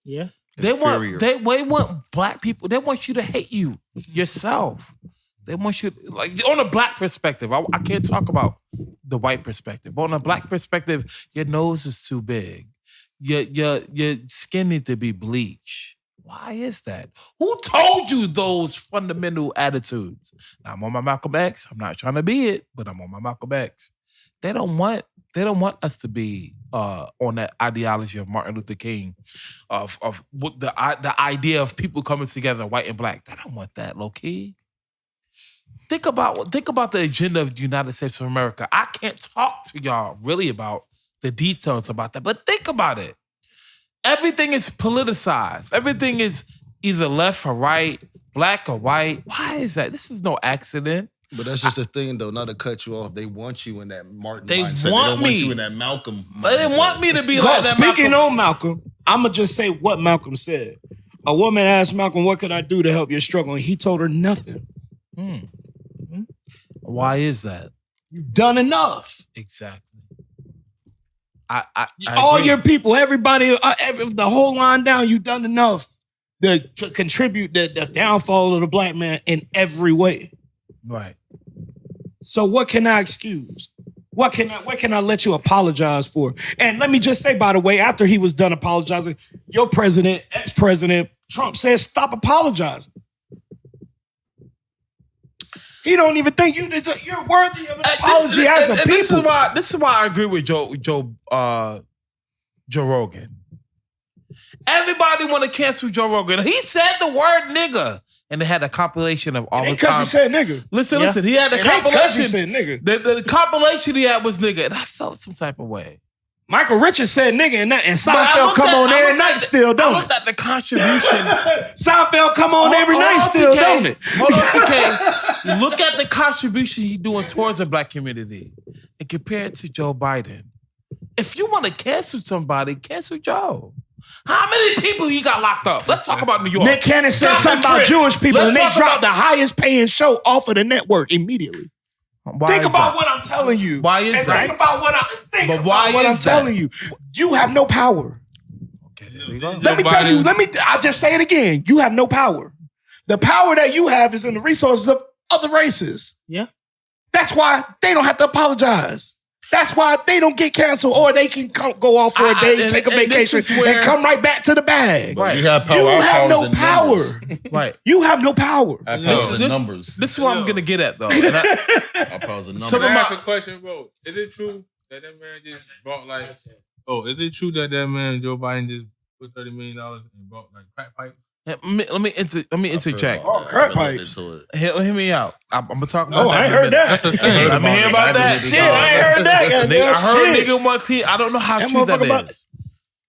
Yeah. They Inferior. want black people. They want you to hate you yourself. They want you like on a black perspective. I can't talk about the white perspective, but on a black perspective, your nose is too big. Your skin need to be bleached. Why is that? Who told you those fundamental attitudes? Now, I'm on my Malcolm X. I'm not trying to be it, but I'm on my Malcolm X. They don't want us to be on that ideology of Martin Luther King, of what the idea of people coming together, white and black. They don't want that, low key. Think about the agenda of the United States of America. I can't talk to y'all really about the details about that, but think about it. Everything is politicized. Everything is either left or right, black or white. Why is that? This is no accident. But that's just the thing, though. Not to cut you off, they want you in that Martin They mindset. want they don't me. want you in that Malcolm. But they mindset. want me to be like that. Speaking Malcolm. on Malcolm, I'm going to just say what Malcolm said. A woman asked Malcolm, what could I do to help your struggle? And he told her nothing. Why is that? You've done enough. Exactly. I All agree. your people, everybody, the whole line down, you've done enough to contribute the downfall of the black man in every way. Right. So what can I excuse? What can I let you apologize for? And let me just say, by the way, after he was done apologizing, your president, ex-president, Trump says, stop apologizing. He don't even think you're worthy of an apology as a people. This is why I agree with Joe Rogan. Everybody want to cancel Joe Rogan. He said the word nigga, and they had a compilation of all the Because he time. said nigga. Listen. He had a It ain't 'cause he compilation. said nigga. The compilation he had was nigga, and I felt some type of way. Michael Richards said nigga and But I Seinfeld looked come at- on I every looked night at the- still, I don't looked it? at the contribution. Seinfeld come on every night still, don't it? Hold on, TK. Look at the contribution he's doing towards the black community and compare it to Joe Biden. If you want to cancel somebody, cancel Joe. How many people he got locked up? Let's talk about New York. Nick Cannon said Stop something the about trip. Jewish people Let's and they talk dropped about- the highest paying show off of the network immediately. Why Think is about that? what I'm telling you. Why is and that? Think about what But why I'm is that? telling you. You have no power. Okay, there we go. Let me tell you. I'll just say it again. You have no power. The power that you have is in the resources of other races. Yeah. That's why they don't have to apologize. That's why they don't get canceled, or they can go off for a day, take a and this vacation, is where- and come right back to the bag. Right. You have power. You Our have power's no in power. numbers. Right. You have no power. Our power's in numbers. This is what I'm gonna get at though. And Our power's in Some numbers. of Can I ask my- a question, bro? Is it true that man just bought like? Oh, is it true that man Joe Biden just put $30 million and bought like crack pipe? let me interject. Oh, crack pipes. Hear me out. I'm gonna talk about No, that. I in a heard minute. that. That's a thing. Let me hear about that. Shit, I ain't heard that. Nigga, I heard Shit. nigga one clean. I don't know how That true that motherfucker about- is.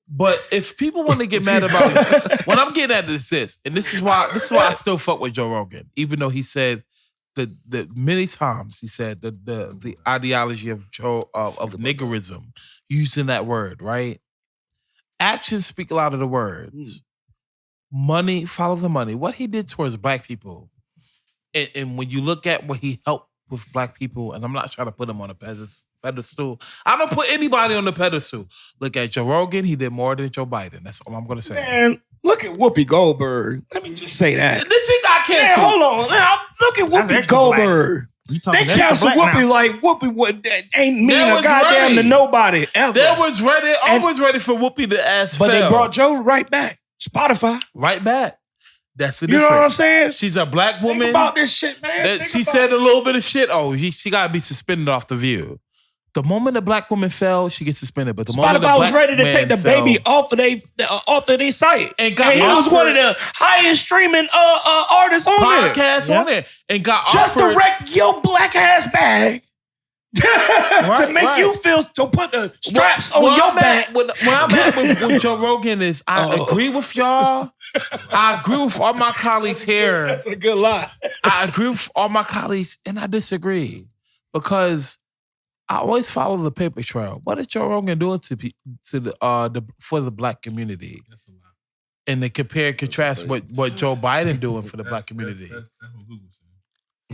But if people want to get mad about it, what I'm getting at is this, and this is why I still fuck with Joe Rogan, even though he said the many times he said the ideology of niggerism, using that word, right? Actions speak louder than words. Money, follow the money. What he did towards black people, and when you look at what he helped with black people, and I'm not trying to put him on a pedestal. I don't put anybody on the pedestal. Look at Joe Rogan. He did more than Joe Biden. That's all I'm going to say. Man, look at Whoopi Goldberg. Let me just say that. This thing got Man, canceled. hold on. Now, look at That's Whoopi extra Goldberg. You talking They extra canceled black Whoopi now. like Whoopi that ain't mean They a was goddamn ready. to nobody ever. They was ready, always ready for Whoopi to ass but fell. they brought Joe right back. Spotify. right back. That's the You difference. know what I'm saying? She's a black woman. Think about this shit, man. that Think she about said a little bit of shit. Oh, she got to be suspended off the View. The moment a black woman fell, she gets suspended. But the moment Spotify the was black ready to man take the fell, baby off of their site. And got he was one of offered- the highest streaming artists on there. podcast on there and got Just to offered. wreck your black ass bag. to make you feel, to put the straps on Where your I'm back. at- Where I'm at with Joe Rogan is I agree with y'all. I agree with all my colleagues here. That's a good lie. I agree with all my colleagues, and I disagree because I always follow the paper trail. What is Joe Rogan doing to the for the black community? And to compare and contrast what Joe Biden doing for the black community. That's what Google said.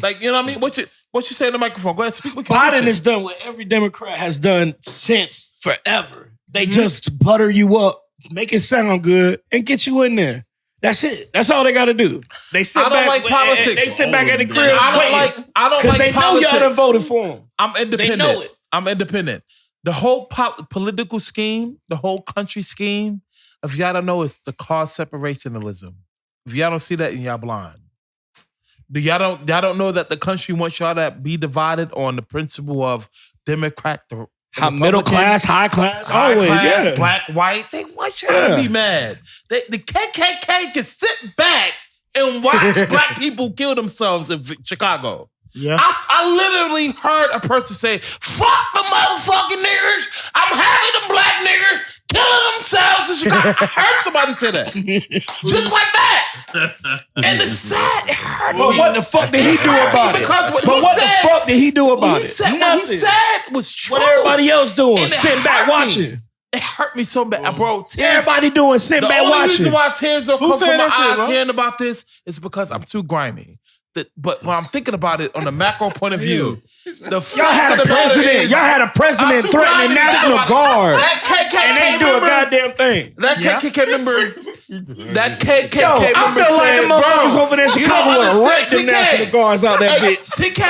Like, you know what I mean? What you say in the microphone? Go ahead, speak with Biden conviction. has done what every Democrat has done since forever. They just butter you up, make it sound good, and get you in there. That's it. That's all they got to do. They sit I don't back. like politics. They sit back at the crib. I don't because like they politics. know y'all done voted for them. I'm independent. They know it. I'm independent. The whole political scheme, the whole country scheme, if y'all don't know, it's the cause separationalism. If y'all don't see that, then y'all blind. Y'all don't know that the country wants y'all to be divided on the principle of Democrat, the Middle class, high class, high always, class, yeah. black, white. They want y'all to be mad. The KKK can sit back and watch black people kill themselves in Chicago. Yeah. I literally heard a person say, "Fuck the motherfucking niggers. I'm happy the black niggers killing themselves in Chicago." I heard somebody say that. Just like that. And it's sad. It hurt But me. what the fuck did he do about it? Because what But he what said, the fuck did he do about he it? said, what Nothing. he said was true. What everybody else doing? And it Sitting back hurt me. watching. It hurt me so bad, bro. Tears, Everybody doing sitting the back only watching. reason why tears don't come from saying my that shit, eyes bro? hearing about this is because I'm too grimy. But when I'm thinking about it on a macro point of view, the Y'all had a president. Y'all had a president I'm too threatening grimy to think National about it. Guard, That KKK and they do a member, goddamn thing. That KKK member, that KKK Yo, I member feel like said, the motherfuckers bro, over there in you Chicago don't would have understand, raped them TK. National Guards out that Hey, bitch. TK,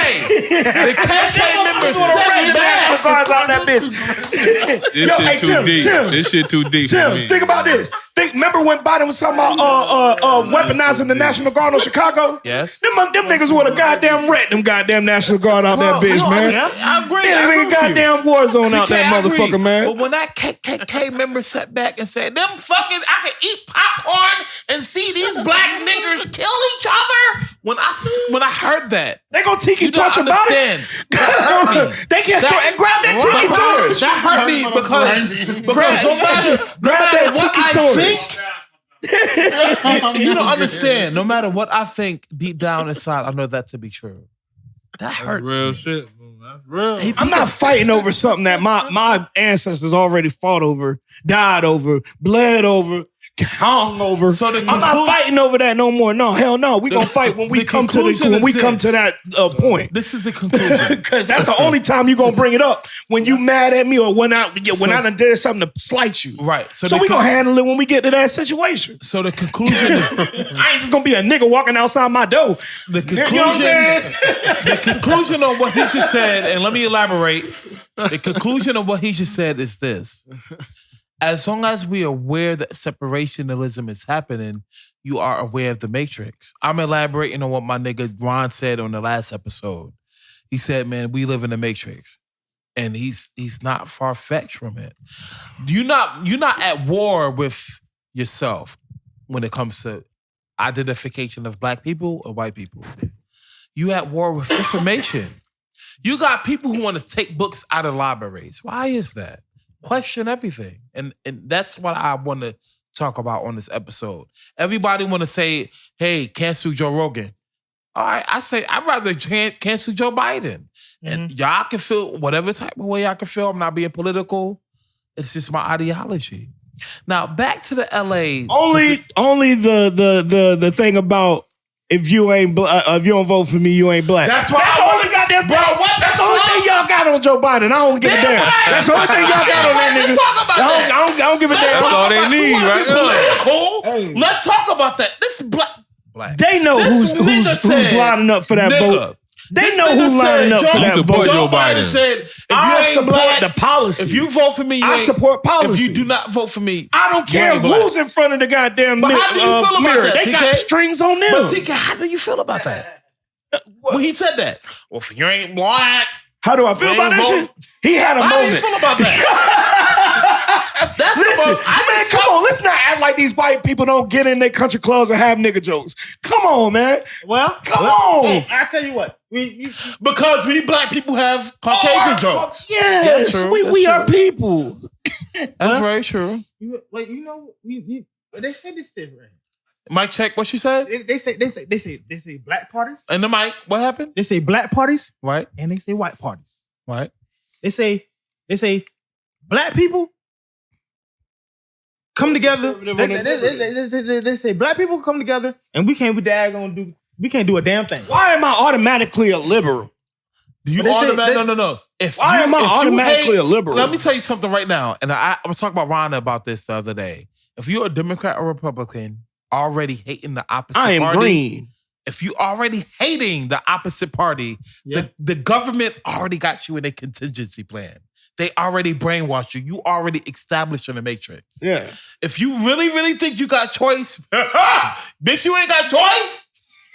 the KKK member They would've said raped the National back. Guards out that bitch. This Yo, shit hey, too Tim, deep. Tim. This shit too deep for Tim, me. think about this. Remember when Biden was talking about weaponizing the National Guard on Chicago? Yes. Them niggas would have goddamn wrecked them goddamn National Guard out that bitch, man. I agree. They I agree nigga with you. goddamn war zone out TK, that I agree. motherfucker, man. But when that KKK member sat back and said, "Them fucking, I can eat popcorn and see these black niggers kill each other When I heard that, They gonna tiki you don't torch about it. understand. That hurt me. They can't grab that tiki torch. That hurt me because no matter that what tiki I torch. think, you don't understand. No matter what I think, deep down inside, I know that to be true. That hurts. Real me. shit, bro. That's real. I'm not fighting over something that my ancestors already fought over, died over, bled over, hung over. So I'm not fighting over that no more. No, hell no. We gonna fight when we come to that point. This is the conclusion. Because that's the only time you gonna bring it up when you mad at me or when I done did something to slight you. Right. So we gonna handle it when we get to that situation. So the conclusion is I ain't just gonna be a nigga walking outside my door. the conclusion. You know what I'm saying? The conclusion of what he just said, and let me elaborate. The conclusion of what he just said is this. As long as we are aware that separationalism is happening, you are aware of the matrix. I'm elaborating on what my nigga Rhan said on the last episode. He said, man, we live in the matrix. And he's not far-fetched from it. You're not at war with yourself when it comes to identification of black people or white people. You at war with information. You got people who want to take books out of libraries. Why is that? Question everything. And that's what I want to talk about on this episode. Everybody want to say, hey, cancel Joe Rogan. All right, I say, I'd rather cancel Joe Biden. And y'all can feel whatever type of way y'all can feel. I'm not being political. It's just my ideology. Now, back to the LA. Only the thing about if you don't vote for me, you ain't black. That's why the only goddamn bro. What? That's the only thing y'all got on Joe Biden. I don't give a damn. That's the only thing y'all got on that nigga. Let's talk about that. I don't give a damn. That's all they need, right? Political. Let's talk about that. This is black. They know This who's nigga said, lining up for that vote. They This know nigga who's lining up said, for that support vote. Joe Biden. Said, I support the policy. If you vote for me, I support policy. If you do not vote for me, I don't care you ain't black. who's in front of the goddamn But how do you feel about mirror. that, They TK? got strings on them. But TK, how do you feel about that? When he said that, well, if you ain't black, How do I feel about that shit? He had a how do you moment. feel about that? That's the Listen, most. man, come on. Let's not act like these white people don't get in their country clubs and have nigga jokes. Come on, man. Well, Come on. Hey, I tell you what. Because we black people have Caucasian jokes. Yes, That's true. we That's are true. people. That's very true. They said this thing, right? Mike, check what she said. They say black parties. And the mic, what happened? They say black parties Right, and they say white parties. right. They say black people come together. They say black people come together and we can't do a damn thing. Why am I automatically a liberal? Do you But they say automatically? they- No. Why am I automatically a liberal? Let me tell you something right now. And I was talking about Rhan about this the other day. If you're a Democrat or Republican, already hating the opposite I am party, green. if you already hating the opposite party, the government already got you in a contingency plan. They already brainwashed you. You already established in the matrix. Yeah. If you really think you got choice, bitch, you ain't got choice.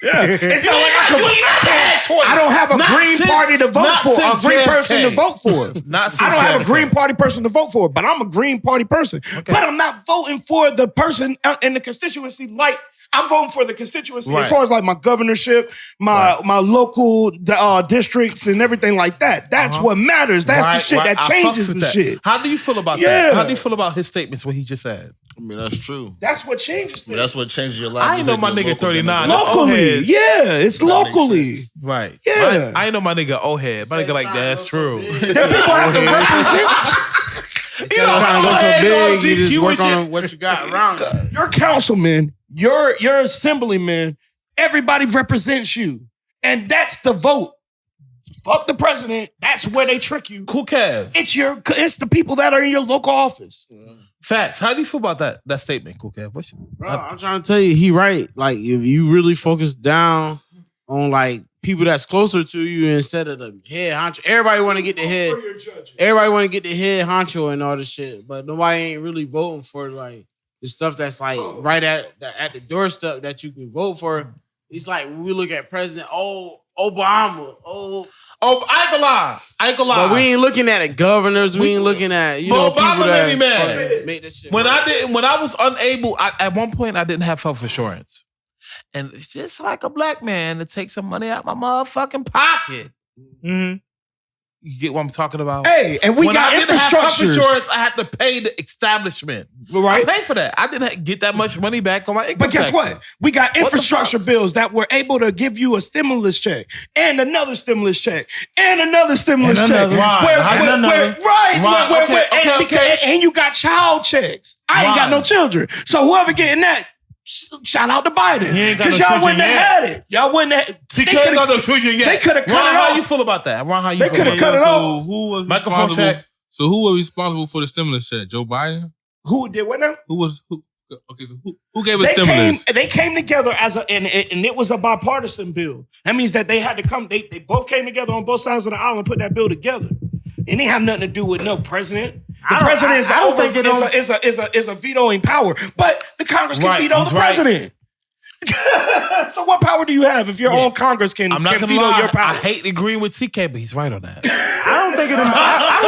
Yeah. It's not like I don't have a green party to vote for. A green person to vote for. I don't have a green party person to vote for, but I'm a green party person. But I'm not voting for the person in the constituency like I'm voting for the constituency as far as like my governorship, my local districts and everything like that. That's what matters. That's the shit that changes the shit. How do you feel about Yeah. that? How do you feel about his statements, what he just said? I mean, that's true. That's what changes I mean, things. that's what changes your life. I ain't know my nigga 39. Locally. Yeah, it's locally. Right. Yeah. I ain't know my nigga O-head. My nigga like, that's true. That people have to represent. Instead of trying to go so big, you just GQ work and on what you got around you. Your councilman, your assemblyman, everybody represents you. And that's the vote. Fuck the president. That's where they trick you. Cool Kev. It's the people that are in your local office. Facts. How do you feel about that statement, Cool Kev? Bro, I'm trying to tell you, he right. Like, if you really focus down on like people that's closer to you instead of the head honcho. Everybody want to get the head. Everybody want to get the head honcho and all this shit, but nobody ain't really voting for like the stuff that's like right at the doorstep that you can vote for. It's like when we look at President Obama. I ain't gonna lie. But we ain't looking at the governors. We ain't looking at people Obama that made me mad. make that shit. When I was unable, at one point I didn't have health insurance. And it's just like a black man to take some money out my motherfucking pocket. Mm-hmm. You get what I'm talking about? Hey, and we when got I didn't have health infrastructure. insurance, I had to pay the establishment. Right. I paid for that. I didn't get that much money back on my income But guess taxes. what? We got What the infrastructure fuck? bills that were able to give you a stimulus check and another stimulus check and another stimulus And check. another. And you got child checks. I ain't got no children. So whoever getting that, shout out to Biden. He ain't got Because no y'all wouldn't children have had it. Y'all wouldn't have. TK ain't got no children yet. They could have cut Ron, it how off. you feel about that? Ron, how you They feel coulda about cut that? it off. So who was Microphone responsible? check. So who was responsible for the stimulus check? Joe Biden? Who did what now? Who? Okay, so who gave us stimulus? They came together as and it was a bipartisan bill. That means that they had to come. They both came together on both sides of the aisle and put that bill together. And it had nothing to do with no president. The president is a vetoing power, but the Congress can veto the president. So what power do you have if your own Congress can I'm not gonna veto lie. your power? I hate agreeing with TK, but he's right on that. I don't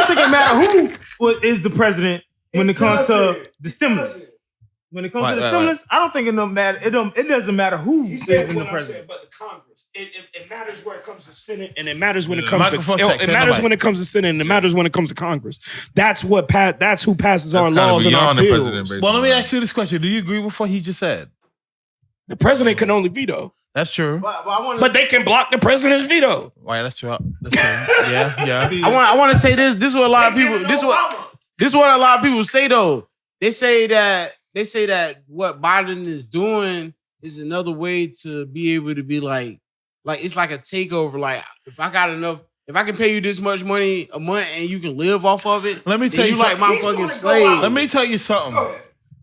think it matters who is the president when it comes to the stimulus. When it comes to the stimulus, I don't think it don't matter. It doesn't matter who is in the president. But the Congress, it matters where it comes to Senate, and it matters when it comes Microphone to check, it say matters nobody. when it comes to Senate, and it matters when it comes to Congress. That's who passes our That's kinda laws and our beyond the bills. president, basically. Well, let me ask you this question. Do you agree with what he just said? The president can only veto, That's true. but they can block the president's veto. Right, that's true. That's true. Yeah. I want to say this. This is what a lot of people. This is what a lot of people say though. They say that what Biden is doing is another way to be able to be like it's like a takeover. Like if I can pay you this much money a month and you can live off of it, Let me tell then you you like my He's fucking gonna go slave. out. Let me tell you something.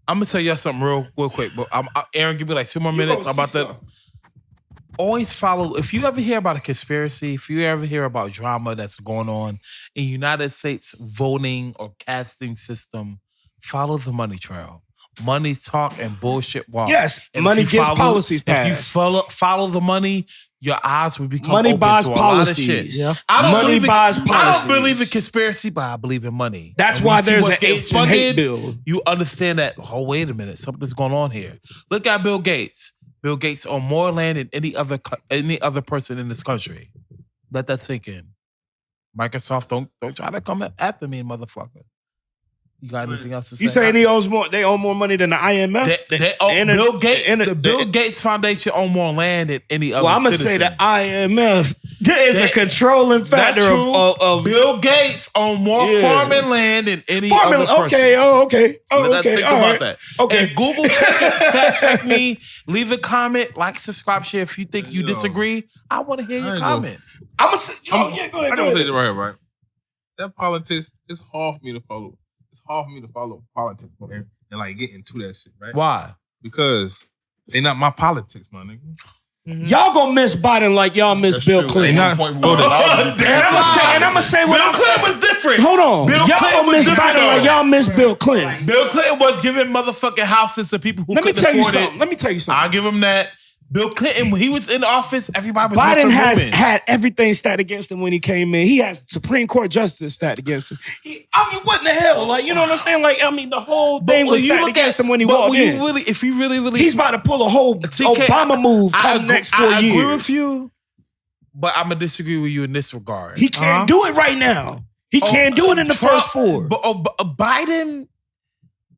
I'm gonna tell y'all something real quick. But Aaron, give me like 2 more minutes. gonna I'm about see to something. always follow. If you ever hear about a conspiracy, if you ever hear about drama that's going on in United States voting or casting system, follow the money trail. Money talk and bullshit walk. Yes, And money if you gets policies If you passed. follow the money, your eyes will become Money open buys to a policies. lot of shit. Yeah. I don't Money believe in, buys I don't policies. believe in conspiracy, but I believe in money. That's And when why you see there's what's an getting Asian hate bill. You understand that, oh, wait a minute, something's going on here. Look at Bill Gates. Bill Gates owned more land than any other person in this country. Let that sink in. Microsoft, don't try to come after me, motherfucker. You got anything else to say? You saying they owe more money than the IMF? Bill Gates, the Bill Gates Foundation own more land than any other. Well, I'm gonna say the IMF is a controlling factor That's true. of Bill Gates own more farming land than any farming. other person. Okay, Think all about right. that. Okay. And Google check it, fact check me, leave a comment, like, subscribe, share. If you think you disagree, I want to hear your comment. I'm gonna say, go ahead. I Go gotta say ahead. this right here, right? That politics is hard for me to follow. It's hard for me to follow politics, man, and like get into that shit, right? Why? Because they not my politics, my nigga. Y'all gonna miss Biden like y'all miss That's Bill true. Clinton. Ain't no point we were allowed to be And I'm gonna say what Bill I'm Clinton was different. Hold on. Bill Y'all Clinton gonna was miss different, Biden like though. y'all miss Bill Clinton. Bill Clinton was giving motherfucking houses to people who Let me couldn't tell you afford something. it. Let me tell you something. I'll give him that. Bill Clinton, when he was in office, everybody was Biden Mr. has Women. had everything stacked against him when he came in. He has Supreme Court justice stacked against him. What in the hell? Like, you know what I'm saying? Like, I mean, the whole thing was stacked against him when he walked in. If you really, He's about to pull a whole TK, Obama move come agree- next 4 years. I agree with you, but I'm gonna disagree with you in this regard. He can't do it right now. He can't do it in the Trump- first 4. But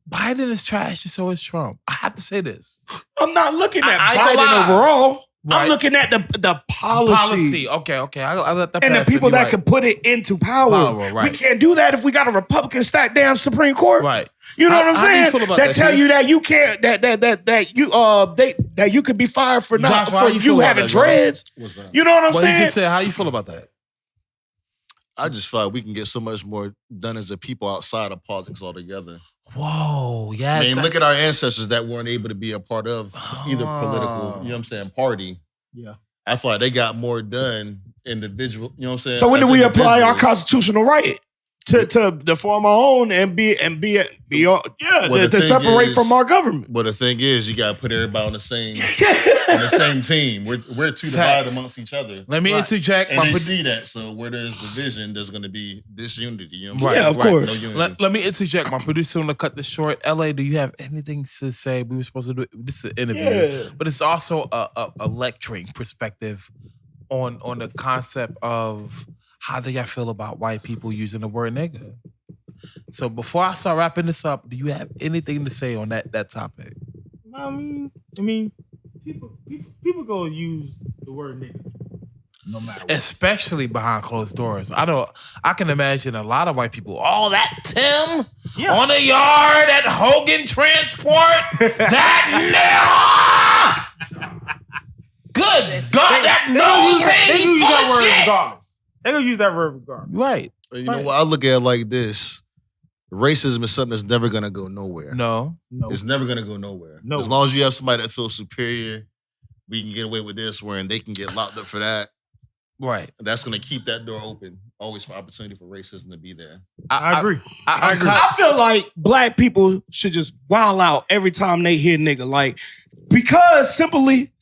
Biden is trash, and so is Trump. I have to say this. I'm not looking at I ain't gonna lie. Biden overall. Right. I'm looking at the policy. Okay. I let that And pass. the people You that right. can put it into power. right. We can't do that if we got a Republican stacked down Supreme Court. Right. You know what I'm How do you saying? feel about that that, tell Chief? you that you can't that you could be fired for not Joshua, how for you feel you about having that, bro? dreads. What's that? You know what I'm What saying? he just said. How you feel about that? I just feel like we can get so much more done as a people outside of politics altogether. Whoa, yes. I mean, look at our ancestors that weren't able to be a part of either political, you know what I'm saying, party. Yeah. I feel like they got more done individual, you know what I'm saying? So when do as we apply our individuals. constitutional right to form our own and be Well, the to thing separate is- from our government. But the thing is, you gotta put everybody on the same team. We're too divided Facts. amongst each other. Let me interject. And my they pro- see that. So where there's division, there's gonna be disunity. You know what I'm Right, saying? Yeah, of course. No unity. let me interject. My producer want to cut this short. LA, do you have anything to say? We were supposed to do this is an interview, Yeah. but it's also a lecturing perspective on the concept of how do y'all feel about white people using the word nigga. So before I start wrapping this up, do you have anything to say on that topic? I mean, people go use the word nigga no matter what. Especially behind closed doors. I can imagine a lot of white people. Oh, that Tim on the yard at Hogan Transport. That nigga. Good God, that nose They ring use full that of word shit. regardless. They gonna use that word regardless. Right. You know what? I look at it like this. Racism is something that's never gonna go nowhere. No. It's never gonna go nowhere. No. As long as you have somebody that feels superior, we can get away with this, wherein they can get locked up for that. Right. That's gonna keep that door open, always for opportunity for racism to be there. I agree. I agree. I feel like black people should just wild out every time they hear nigga, like because simply,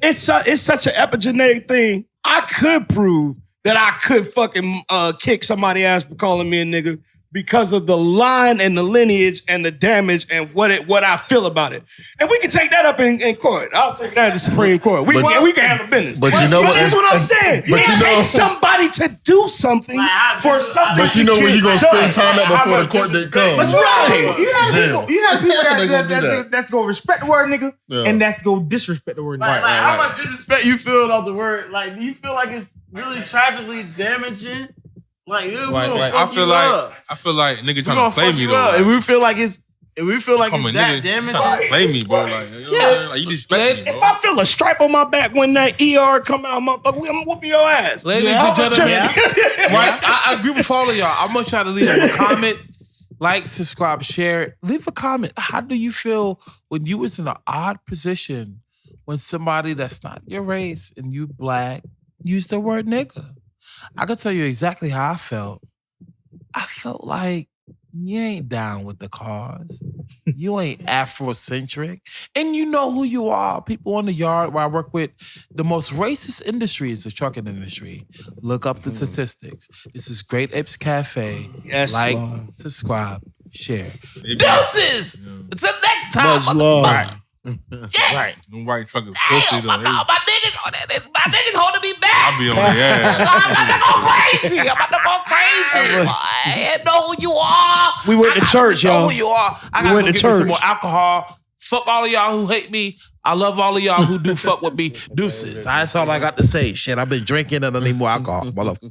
it's such an epigenetic thing. I could prove that I could fucking kick somebody's ass for calling me a nigga because of the line and the lineage and the damage and what I feel about it. And we can take that up in court. I'll take that to Supreme Court. We can handle business. But you know what? That's what I'm saying. But It you know- takes somebody to do something for something. But you know where you gonna spend time at before the court date comes. But right. You have Jail. people, you have people They gonna do that. that's gonna respect the word nigga Yeah. and that's gonna disrespect the word nigga. Like, how much disrespect you feel off the word? Like, do you feel like it's really tragically damaging? Like, we gonna Like, fuck you up. I feel like nigga We trying gonna to play fuck me you though. up. Like, And we feel like it's come on, that nigga, damaging. trying to play me, bro. Like, you know what I'm saying? Like, you disrespect me, bro. If I feel a stripe on my back when that ER come out, motherfucker, I'm whooping your ass. Ladies and gentlemen, right? I agree with all of y'all. I'm gonna try to leave a comment, like, subscribe, share. Leave a comment. How do you feel when you was in an odd position when somebody that's not your race and you black used the word nigga? I can tell you exactly how I felt. I felt like you ain't down with the cause. You ain't Afrocentric. And you know who you are. People on the yard where I work with, the most racist industry is the trucking industry. Look up the statistics. This is Great Apes Cafe. Yes, like, Lord. subscribe, share. It- Deuces! Until next time. Much love. Right. Them white truckers pussy though. My niggas holding me back. I be on their ass. I'm about to go crazy. I know who you are. We went to church, I know y'all. who you are. I We gotta went go to get me some church. more alcohol. Fuck all of y'all who hate me. I love all of y'all who do fuck with me. Deuces. That's all I got to say. Shit, I've been drinking and I need more alcohol. Motherfucker.